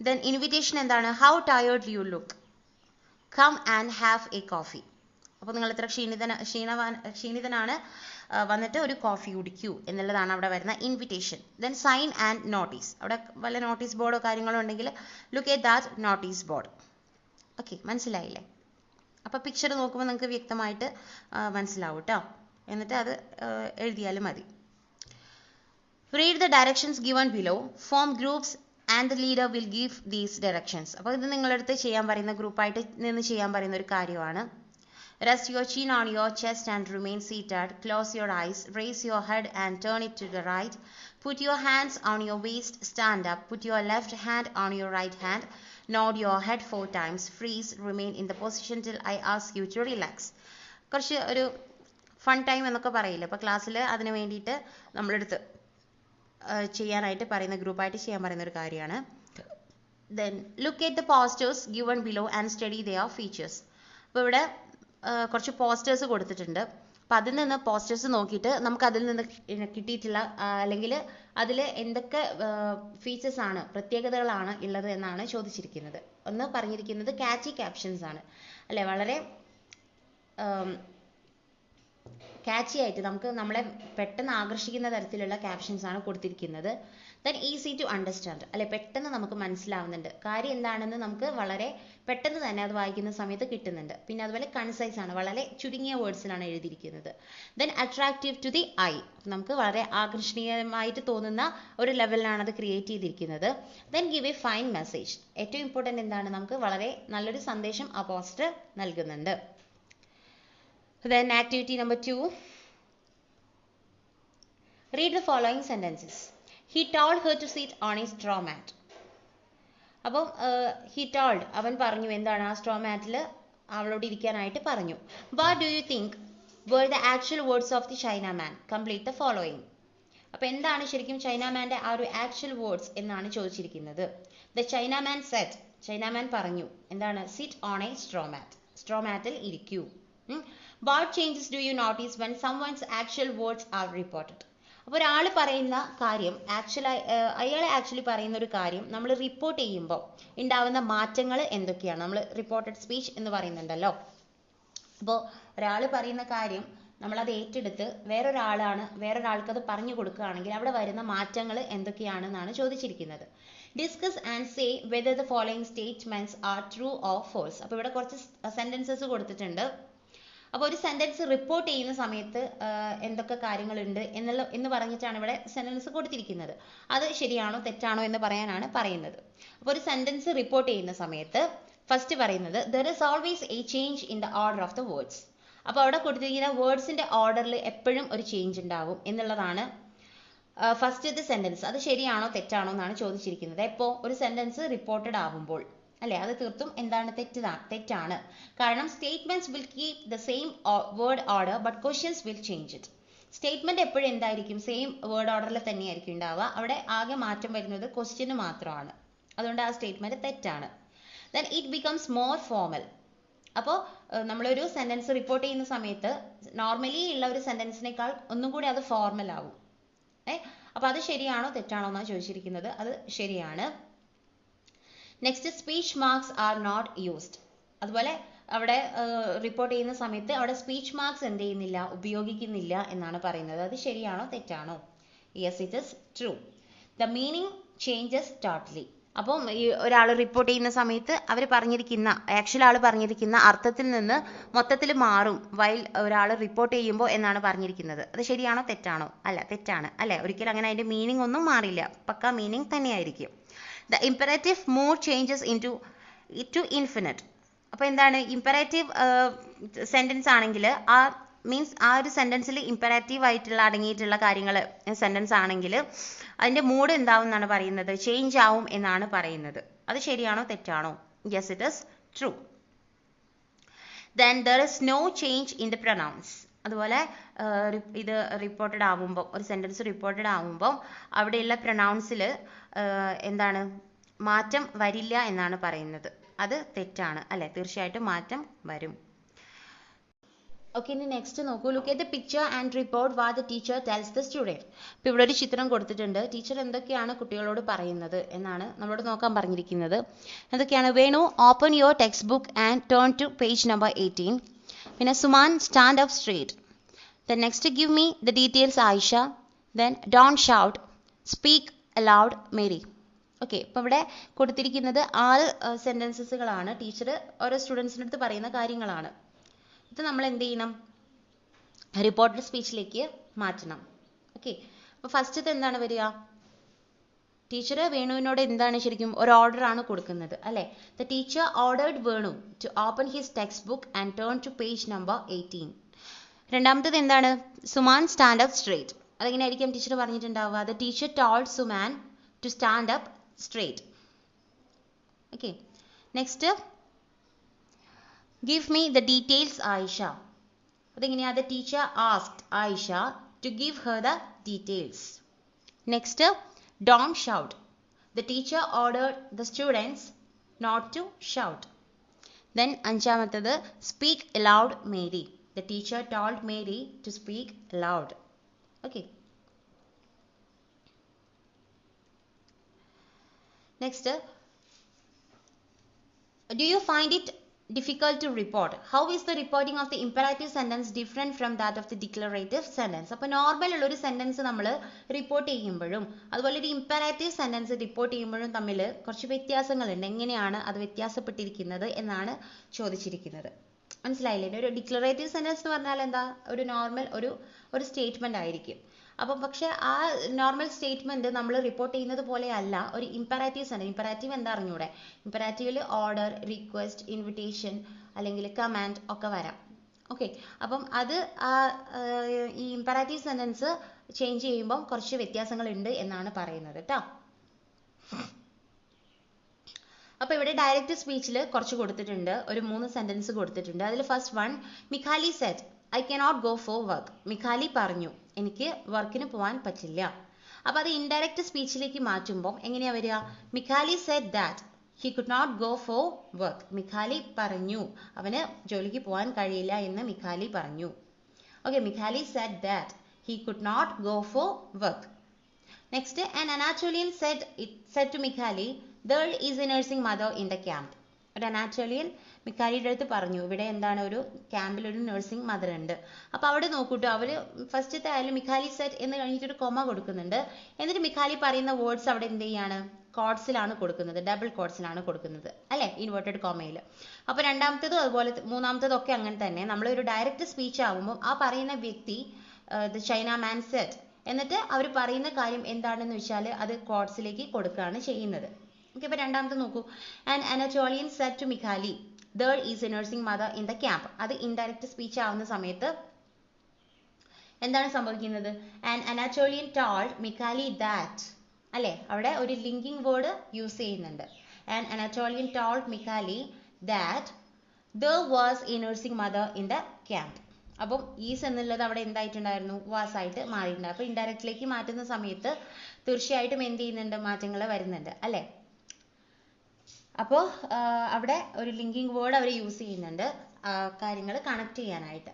ദെൻ ഇൻവിറ്റേഷൻ എന്താണ്? How tired you look, come and have a coffee. അപ്പോൾ നിങ്ങൾ ഇത്ര ക്ഷീണിതനാണ്, വന്നിട്ട് ഒരു കോഫി കുടിക്കൂ എന്നുള്ളതാണ് അവിടെ വരുന്ന invitation. Then sign and notice. അവിടെ വല്ല നോട്ടീസ് ബോർഡോ കാര്യങ്ങളോ ഉണ്ടെങ്കിൽ look at that notice board. Okay, മനസ്സിലായില്ലേ? അപ്പോൾ പിക്ചർ നോക്കുമ്പോൾ നിങ്ങൾക്ക് വ്യക്തമായിട്ട് മനസ്സിലാവും കേട്ടോ. എന്നിട്ട് അത് എഴുതിയാലും മതി. Read the directions given below, form groups and the leader will give these directions. അപ്പോൾ ഇത് നിങ്ങളടുത്ത് ചെയ്യാൻ പറയുന്ന, ഗ്രൂപ്പായിട്ട് നിന്ന് ചെയ്യാൻ പറയുന്ന ഒരു കാര്യമാണ്. Rest your chin on your chest and remain seated. Close your eyes, raise your head and turn it to the right. Put your hands on your waist, stand up. Put your left hand on your right hand. Nod your head 4 times. Freeze, remain in the position till I ask you to relax. കുറച്ച് ഒരു fun time എന്നൊക്കെ പറയില്ല, അപ്പോൾ ക്ലാസ്സിൽ അതിന് വേണ്ടിയിട്ട് നമ്മളെടുത്ത് ചെയ്യാനായിട്ട് പറയുന്ന, ഗ്രൂപ്പായിട്ട് ചെയ്യാൻ പറയുന്ന ഒരു കാര്യമാണ്. Then look at the posters given below and study their features. അപ്പോൾ ഇവിടെ കുറച്ച് പോസ്റ്റേഴ്സ് കൊടുത്തിട്ടുണ്ട്. അപ്പം അതിൽ നിന്ന് പോസ്റ്റേഴ്സ് നോക്കിയിട്ട് നമുക്ക് അതിൽ നിന്ന് കിട്ടിയിട്ടുള്ള അല്ലെങ്കിൽ അതിൽ എന്തൊക്കെ ഫീച്ചേഴ്സ് ആണ്, പ്രത്യേകതകളാണ് ഉള്ളത് എന്നാണ് ചോദിച്ചിരിക്കുന്നത്. ഒന്ന് പറഞ്ഞിരിക്കുന്നത് കാച്ചി ക്യാപ്ഷൻസ് ആണ് അല്ലെ, വളരെ കാച്ചി ആയിട്ട് നമ്മളെ പെട്ടെന്ന് ആകർഷിക്കുന്ന തരത്തിലുള്ള ക്യാപ്ഷൻസ് ആണ് കൊടുത്തിരിക്കുന്നത്. ദെൻ ഈസി ടു അണ്ടർസ്റ്റാൻഡ് അല്ലെ, പെട്ടെന്ന് നമുക്ക് മനസ്സിലാവുന്നുണ്ട്, കാര്യം എന്താണെന്ന് നമുക്ക് വളരെ പെട്ടെന്ന് തന്നെ അത് വായിക്കുന്ന സമയത്ത് കിട്ടുന്നുണ്ട്. പിന്നെ അതുപോലെ കൺസൈസ് ആണ്, വളരെ ചുരുങ്ങിയ വേർഡ്സിലാണ് എഴുതിയിരിക്കുന്നത്. Then attractive to the eye, നമുക്ക് വളരെ ആകർഷണീയമായിട്ട് തോന്നുന്ന ഒരു ലെവലിലാണ് അത് ക്രിയേറ്റ് ചെയ്തിരിക്കുന്നത്. Then give a fine message. ഏറ്റവും ഇമ്പോർട്ടൻ്റ് എന്താണ്? നമുക്ക് വളരെ നല്ലൊരു സന്ദേശം ആ പോസ്റ്റർ നൽകുന്നുണ്ട്. Then activity number 2, read the following sentences. He told her to sit on a straw mat. അപ്പോൾ he told, അവൻ പറഞ്ഞു എന്താണ്? ആ സ്ട്രോ മാറ്റിൽ അവളോട് ഇരിക്കാനായിട്ട് പറഞ്ഞു. What do you think were the actual words of the Chinaman? Complete the following. അപ്പോൾ എന്താണ് ശരിക്കും ചൈനാമാൻ്റെ ആ ഒരു ആക്ച്വൽ വേർഡ്സ് എന്നാണ് ചോദിച്ചിരിക്കുന്നത്. The Chinaman said, ചൈനാമാൻ പറഞ്ഞു എന്താണ്? Sit on a straw mat. Straw മാറ്റിൽ ഇരിക്കൂ. What changes do you notice when someone's actual words are reported? അപ്പോൾ ഒരാൾ പറയുന്ന കാര്യം അയാൾ ആക്ച്വലി പറയുന്ന ഒരു കാര്യം നമ്മൾ റിപ്പോർട്ട് ചെയ്യുമ്പോൾ ഉണ്ടാവുന്ന മാറ്റങ്ങൾ എന്തൊക്കെയാണ്? നമ്മൾ റിപ്പോർട്ടഡ് സ്പീച്ച് എന്ന് പറയുന്നുണ്ടല്ലോ. അപ്പോൾ ഒരാൾ പറയുന്ന കാര്യം നമ്മളത് ഏറ്റെടുത്ത് വേറൊരാൾക്ക് അത് പറഞ്ഞു കൊടുക്കുകയാണെങ്കിൽ അവിടെ വരുന്ന മാറ്റങ്ങൾ എന്തൊക്കെയാണെന്നാണ് ചോദിച്ചിരിക്കുന്നത്. Discuss and say whether the following statements are true or false. അപ്പോൾ ഇവിടെ കുറച്ച് സെന്റൻസസ് കൊടുത്തിട്ടുണ്ട്. അപ്പോൾ ഒരു സെന്റൻസ് റിപ്പോർട്ട് ചെയ്യുന്ന സമയത്ത് എന്തൊക്കെ കാര്യങ്ങളുണ്ട് എന്ന് പറഞ്ഞിട്ടാണ് ഇവിടെ സെന്റൻസ് കൊടുത്തിരിക്കുന്നത്. അത് ശരിയാണോ തെറ്റാണോ എന്ന് പറയാനാണ് പറയുന്നത്. അപ്പോൾ ഒരു സെന്റൻസ് റിപ്പോർട്ട് ചെയ്യുന്ന സമയത്ത് ഫസ്റ്റ് പറയുന്നത് there is always a change in the order of the words. അപ്പോൾ അവിടെ കൊടുത്തിരിക്കുന്ന വേർഡ്സിന്റെ ഓർഡറിൽ എപ്പോഴും ഒരു ചേഞ്ച് ഉണ്ടാകും എന്നുള്ളതാണ് ഫസ്റ്റത്തെ സെന്റൻസ്. അത് ശരിയാണോ തെറ്റാണോ എന്നാണ് ചോദിച്ചിരിക്കുന്നത്. ഇപ്പോൾ ഒരു സെന്റൻസ് റിപ്പോർട്ടഡ് ആവുമ്പോൾ അല്ലെ, അത് തീർത്തും എന്താണ്? തെറ്റാണ്. കാരണം statements will keep the same word order but questions will change it. Statement എപ്പോഴും എന്തായിരിക്കും? സെയിം വേർഡ് ഓർഡറിൽ തന്നെയായിരിക്കും ഉണ്ടാവുക. അവിടെ ആകെ മാറ്റം വരുന്നത് ക്വസ്റ്റ്യന് മാത്രമാണ്. അതുകൊണ്ട് ആ സ്റ്റേറ്റ്മെന്റ് തെറ്റാണ്. Then it becomes more formal. അപ്പോൾ നമ്മളൊരു സെന്റൻസ് റിപ്പോർട്ട് ചെയ്യുന്ന സമയത്ത് നോർമലി ഉള്ള ഒരു സെന്റൻസിനേക്കാൾ ഒന്നും കൂടി അത് ഫോർമൽ ആവും. അപ്പോൾ അത് ശരിയാണോ തെറ്റാണോ എന്നാണ് ചോദിച്ചിരിക്കുന്നത്. അത് ശരിയാണ്. Next, speech marks are not used. അതുപോലെ അവിടെ റിപ്പോർട്ട് ചെയ്യുന്ന സമയത്ത് അവിടെ സ്പീച്ച് മാർക്സ് എന്ത് ചെയ്യുന്നില്ല? ഉപയോഗിക്കുന്നില്ല എന്നാണ് പറയുന്നത്. അത് ശരിയാണോ തെറ്റാണോ? Yes, it is true. The meaning changes totally. അപ്പം ഈ ഒരാൾ റിപ്പോർട്ട് ചെയ്യുന്ന സമയത്ത് അവർ പറഞ്ഞിരിക്കുന്ന ആക്ച്വൽ ആൾ പറഞ്ഞിരിക്കുന്ന അർത്ഥത്തിൽ നിന്ന് മൊത്തത്തിൽ മാറും വൈൽ ഒരാൾ റിപ്പോർട്ട് ചെയ്യുമ്പോൾ എന്നാണ് പറഞ്ഞിരിക്കുന്നത്. അത് ശരിയാണോ തെറ്റാണോ? അല്ല, തെറ്റാണ് അല്ലേ. ഒരിക്കലും അങ്ങനെ അതിൻ്റെ മീനിങ് ഒന്നും മാറില്ല, പക്ക മീനിങ് തന്നെയായിരിക്കും. The imperative mood changes to infinite. അപ്പോൾ എന്താണ് ഇമ്പറേറ്റീവ് സെൻറ്റൻസ് ആണെങ്കിൽ ആ മീൻസ് ആ ഒരു സെൻറ്റൻസിൽ ഇമ്പറേറ്റീവ് ആയിട്ടുള്ള അടങ്ങിയിട്ടുള്ള കാര്യങ്ങൾ സെൻറ്റൻസ് ആണെങ്കിൽ അതിൻ്റെ മൂഡ് എന്താവും എന്നാണ് പറയുന്നത്, ചേഞ്ച് ആവും എന്നാണ് പറയുന്നത്. അത് ശരിയാണോ തെറ്റാണോ? Yes, it is true. Then there is no change in the pronouns. അതുപോലെ ഇത് റിപ്പോർട്ടഡ് ആവുമ്പോൾ, ഒരു സെൻറ്റൻസ് റിപ്പോർട്ടഡ് ആവുമ്പോൾ അവിടെയുള്ള പ്രൊനൗൺസിൽ എന്താണ് മാറ്റം വരില്ല എന്നാണ് പറയുന്നത്. അത് തെറ്റാണ് അല്ലേ, തീർച്ചയായിട്ടും മാറ്റം വരും. ഓക്കെ, ഇനി നെക്സ്റ്റ് നോക്കൂ. Look at the picture and report what the teacher tells the student. ഇപ്പോൾ ഇവിടെ ഒരു ചിത്രം കൊടുത്തിട്ടുണ്ട്. ടീച്ചർ എന്തൊക്കെയാണ് കുട്ടികളോട് പറയുന്നത് എന്നാണ് നമ്മളോട് നോക്കാൻ പറഞ്ഞിരിക്കുന്നത്. എന്തൊക്കെയാണ്? Venu, open your text book and turn to page number 18. പിന്നെ Suman, stand up straight. Then next, give me the details Ayesha. Then don't shout, speak aloud Mary. Okay, ഇപ്പോൾ ഇവിടെ കൊടുത്തിരിക്കുന്നത് 6 സെൻറ്റൻസസുകളാണ്. ടീച്ചർ ഓരോ സ്റ്റുഡൻസിൻ്റെ അടുത്ത് പറയുന്ന കാര്യങ്ങളാണ്. ഇത് നമ്മൾ എന്ത് ചെയ്യണം? റിപ്പോർട്ടഡ് സ്പീച്ചിലേക്ക് മാറ്റണം. ഓക്കെ, അപ്പോൾ ഫസ്റ്റത്തെ എന്താണ് വരിക? ടീച്ചർ വേണുവിനോട് എന്താണ് ശരിക്കും ഒരു ഓർഡർ ആണ് കൊടുക്കുന്നത് അല്ലേ. The teacher ordered Venu to open his text book and turn to page number 18. രണ്ടാമത്തത് എന്താണ്? Suman stand up straight. അതെങ്ങനെയായിരിക്കും ടീച്ചർ പറഞ്ഞിട്ടുണ്ടാവുക? The teacher told Suman to stand up straight. Okay, next, give me the details Aisha. അതെങ്ങനെയാ? the teacher asked Aisha to give her the details. Next, don't shout. the teacher ordered the students not to shout. then അഞ്ചാമത്തത് speak aloud Mary. the teacher told Mary to speak aloud. okay, next, do you find it difficult to report? How is the reporting of the imperative sentence different from that of the declarative sentence? അപ്പോൾ normal ഉള്ള ഒരു sentence നമ്മൾ report ചെയ്യുമ്പോഴും അതുപോലെ ഒരു ഇമ്പറാറ്റീവ് sentence report ചെയ്യുമ്പോഴും തമ്മിൽ കുറച്ച് വ്യത്യാസങ്ങളുണ്ട്. എങ്ങനെയാണ് അത് വ്യത്യാസപ്പെട്ടിരിക്കുന്നത് എന്നാണ് ചോദിച്ചിരിക്കുന്നത്. മനസ്സിലായില്ലേ? ഒരു ഡിക്ലറേറ്റീവ് സെന്റൻസ് എന്ന് പറഞ്ഞാൽ എന്താ? ഒരു നോർമൽ ഒരു സ്റ്റേറ്റ്മെന്റ് ആയിരിക്കും. അപ്പം പക്ഷെ ആ നോർമൽ സ്റ്റേറ്റ്മെന്റ് നമ്മൾ റിപ്പോർട്ട് ചെയ്യുന്നത് പോലെ അല്ല ഒരു ഇമ്പറാറ്റീവ് സെന്റൻസ്. ഇമ്പറാറ്റീവ് എന്താ അറിഞ്ഞൂടെ? ഇമ്പറാറ്റീവിൽ ഓർഡർ, റിക്വസ്റ്റ്, ഇൻവിറ്റേഷൻ അല്ലെങ്കിൽ കമാൻഡ് ഒക്കെ വരാം. ഓക്കെ, അപ്പം അത് ഈ ഇമ്പറാറ്റീവ് സെന്റൻസ് ചേഞ്ച് ചെയ്യുമ്പം കുറച്ച് വ്യത്യാസങ്ങൾ ഉണ്ട് എന്നാണ് പറയുന്നത് കേട്ടോ. അപ്പോൾ ഇവിടെ ഡയറക്റ്റ് സ്പീച്ചിൽ കുറച്ച് കൊടുത്തിട്ടുണ്ട്, ഒരു 3 സെന്റൻസ് കൊടുത്തിട്ടുണ്ട്. അതിൽ first one, Mikhali said I cannot go for work. Mikhali പറഞ്ഞു എനിക്ക് വർക്കിന് പോകാൻ പറ്റില്ല. അപ്പോൾ അത് ഇൻഡയറക്റ്റ് സ്പീച്ചിലേക്ക് മാറ്റുമ്പോൾ എങ്ങനെയാ വരിക? Mikhali said that he could not go for work. Mikhali പറഞ്ഞു അവന് ജോലിക്ക് പോകാൻ കഴിയില്ല എന്ന് മിഖാലി പറഞ്ഞു. Okay, Mikhali said that he could not go for work. Next, an Anatolian said to Mikhali, there is a nursing mother in the camp. ഒരു അനാറ്റോളിയൻ മിഖാലിയുടെ അടുത്ത് പറഞ്ഞു ഇവിടെ എന്താണ്, ഒരു ക്യാമ്പിൽ ഒരു നഴ്സിംഗ് മദർ ഉണ്ട്. അപ്പോൾ അവിടെ നോക്കൂട്ടോ, അവർ ഫസ്റ്റത്തെ ആയാലും മിഖാലി സെറ്റ് എന്ന് കഴിഞ്ഞിട്ടൊരു കൊമ കൊടുക്കുന്നുണ്ട്. എന്നിട്ട് മിഖാലി പറയുന്ന വേർഡ്സ് അവിടെ എന്ത് ചെയ്യാണ്? കോഡ്സിലാണ് കൊടുക്കുന്നത്, ഡബിൾ കോഡ്സിലാണ് കൊടുക്കുന്നത് അല്ലേ, ഇൻവേർട്ടഡ് കോമയിൽ. അപ്പോൾ രണ്ടാമത്തേതും അതുപോലെ മൂന്നാമത്തേതും ഒക്കെ അങ്ങനെ തന്നെ. നമ്മളൊരു ഡയറക്റ്റ് സ്പീച്ച് ആകുമ്പോൾ ആ പറയുന്ന വ്യക്തി ദ ചൈന മാൻ സെറ്റ് എന്നിട്ട് അവർ പറയുന്ന കാര്യം എന്താണെന്ന് വെച്ചാൽ അത് കോഡ്സിലേക്ക് കൊടുക്കുകയാണ് ചെയ്യുന്നത്. ഓക്കെ, അപ്പോൾ രണ്ടാമത്തെ നോക്കൂ, an Anatolian said to Mikhali there is a nursing mother in the camp. അത് ഇൻഡയറക്റ്റ് സ്പീച്ച് ആവുന്ന സമയത്ത് എന്താണ് സംഭവിക്കുന്നത്? an Anatolian told Mikhali that അല്ലേ, അവിടെ ഒരു ലിങ്കിങ് വേർഡ് യൂസ് ചെയ്യുന്നുണ്ട്. an Anatolian told Mikhali that there was a nursing mother in the camp. അപ്പം ഈസ് എന്നുള്ളത് അവിടെ എന്തായിട്ടുണ്ടായിരുന്നു? വാസ് ആയിട്ട് മാറിയിട്ടുണ്ട്. അപ്പോൾ ഇൻഡയറക്റ്റിലേക്ക് മാറ്റുന്ന സമയത്ത് തീർച്ചയായിട്ടും എന്ത് ചെയ്യുന്നുണ്ട്? മാറ്റങ്ങൾ വരുന്നുണ്ട് അല്ലേ. അപ്പോൾ അവിടെ ഒരു ലിങ്കിങ് വേർഡ് അവർ യൂസ് ചെയ്യുന്നുണ്ട് കാര്യങ്ങൾ കണക്ട് ചെയ്യാനായിട്ട്.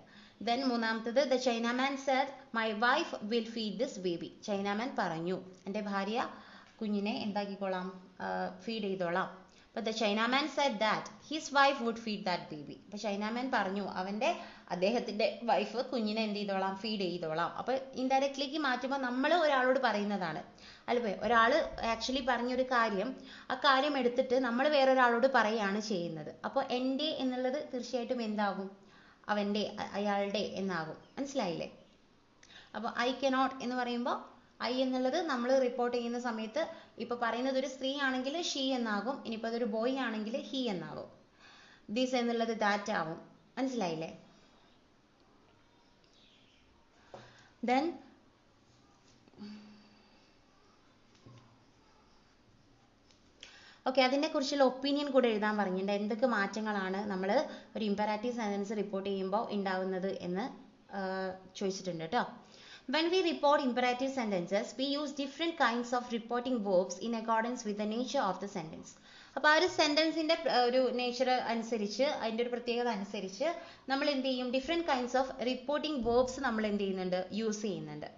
ദെൻ മൂന്നാമത്തത്, the Chinaman Z my wife will feed this baby. Chinaman പറഞ്ഞു എൻ്റെ ഭാര്യ കുഞ്ഞിനെ എന്താക്കിക്കോളാം? ഫീഡ് ചെയ്തോളാം. But the Chinaman said that his wife would feed that baby. അപ്പോൾ ചൈനാമാൻ പറഞ്ഞു അദ്ദേഹത്തിന്റെ വൈഫ് കുഞ്ഞിനെ എന്ത് ചെയ്തോളാം, ഫീഡ് ചെയ്തോളാം. അപ്പോൾ ഇൻഡയറക്ട്ലിക്ക് മാറ്റുമ്പോൾ നമ്മൾ ഒരാളോട് പറയുന്നതാണ് അല്ലേ, ഒരാൾ ആക്ച്വലി പറഞ്ഞൊരു കാര്യം, ആ കാര്യം എടുത്തിട്ട് നമ്മൾ വേറൊരാളോട് പറയുകയാണ് ചെയ്യുന്നത്. അപ്പോൾ എൻ്റെ എന്നുള്ളത് തീർച്ചയായിട്ടും എന്താകും, അവൻ്റെ, അയാളുടെ എന്നാകും. മനസ്സിലായില്ലേ? അപ്പോൾ ഐ കനോട്ട് എന്ന് പറയുമ്പോൾ ഐ എന്നുള്ളത് നമ്മൾ റിപ്പോർട്ട് ചെയ്യുന്ന സമയത്ത് ഇപ്പോൾ പറയുന്നത് ഒരു സ്ത്രീ ആണെങ്കിൽ ഷീ എന്നാകും, ഇനിയിപ്പോൾ അതൊരു ബോയ് ആണെങ്കിൽ ഹി എന്നാകും. ദിസ് എന്നുള്ളത് ദാറ്റ് ആവും. മനസ്സിലായില്ലേ? ദെൻ ഓക്കെ, അതിനെക്കുറിച്ചുള്ള ഒപ്പീനിയൻ കൂടെ എഴുതാൻ പറഞ്ഞിട്ടുണ്ട്. എന്തൊക്കെ മാറ്റങ്ങളാണ് നമ്മൾ ഒരു ഇമ്പറാറ്റീവ് സെൻറ്റൻസ് റിപ്പോർട്ട് ചെയ്യുമ്പോൾ ഉണ്ടാവുന്നത് എന്ന് ചോദിച്ചിട്ടുണ്ട് കേട്ടോ. When we report imperative sentences, we use different kinds of reporting verbs in accordance with the nature of the sentence. അപ്പോൾ ആ ഒരു സെൻറ്റൻസിൻ്റെ ഒരു നേച്ചർ അനുസരിച്ച്, അതിൻ്റെ ഒരു പ്രത്യേകത അനുസരിച്ച് നമ്മൾ എന്ത് ചെയ്യും, different kinds of reporting verbs നമ്മൾ എന്ത് ചെയ്യുന്നുണ്ട്, യൂസ് ചെയ്യുന്നുണ്ട്.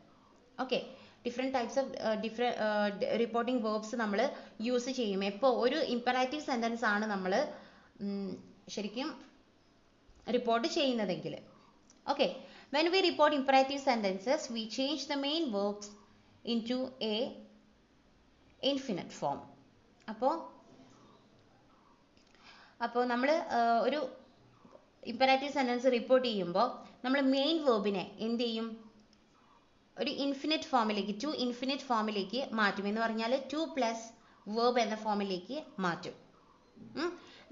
Okay, different types of reporting verbs നമ്മൾ യൂസ് ചെയ്യും. എപ്പോൾ ഒരു ഇമ്പറാറ്റീവ് സെൻറ്റൻസ് ആണ് നമ്മൾ ശരിക്കും റിപ്പോർട്ട് ചെയ്യുന്നതെങ്കിൽ. Okay, when we report imperative sentences, we change the main verbs into a infinite form. അപ്പോൾ നമ്മൾ ഒരു ഇമ്പറാറ്റീവ് സെൻറ്റൻസ് റിപ്പോർട്ട് ചെയ്യുമ്പോൾ നമ്മൾ മെയിൻ വേർബിനെ എന്ത് ചെയ്യും, ഒരു ഇൻഫിനിറ്റ് ഫോമിലേക്ക്, ടു ഇൻഫിനിറ്റ് ഫോമിലേക്ക് മാറ്റും. എന്ന് പറഞ്ഞാൽ ടു പ്ലസ് വേർബ് എന്ന ഫോമിലേക്ക് മാറ്റും.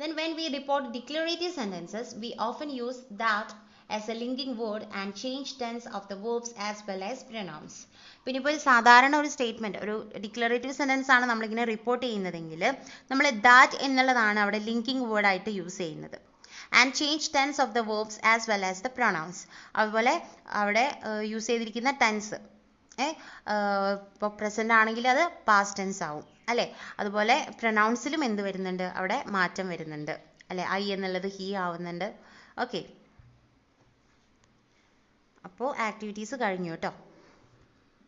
Then when we report declarative sentences, we often use that as a linking word and change tense of the verbs as well as pronouns. പിന്നെ ഇപ്പോൾ സാധാരണ ഒരു സ്റ്റേറ്റ്മെൻറ്റ്, ഒരു ഡിക്ലറേറ്റീവ് സെൻറ്റൻസ് ആണ് നമ്മളിങ്ങനെ റിപ്പോർട്ട് ചെയ്യുന്നതെങ്കിൽ നമ്മൾ ദാറ്റ് എന്നുള്ളതാണ് അവിടെ ലിങ്കിങ് വേർഡായിട്ട് യൂസ് ചെയ്യുന്നത്. And change tense of the verbs as well as the pronouns. അതുപോലെ അവിടെ യൂസ് ചെയ്തിരിക്കുന്ന ടെൻസ്, ഇപ്പോൾ പ്രസൻ്റ് ആണെങ്കിൽ അത് പാസ്റ്റ് ടെൻസ് ആവും അല്ലേ. അതുപോലെ പ്രൊനൗൺസിലും എന്ത് വരുന്നുണ്ട്, അവിടെ മാറ്റം വരുന്നുണ്ട് അല്ലേ. ഐ എന്നുള്ളത് ഹി ആവുന്നുണ്ട്. ഓക്കെ, അപ്പോൾ ആക്ടിവിറ്റീസ് കഴിഞ്ഞു കേട്ടോ.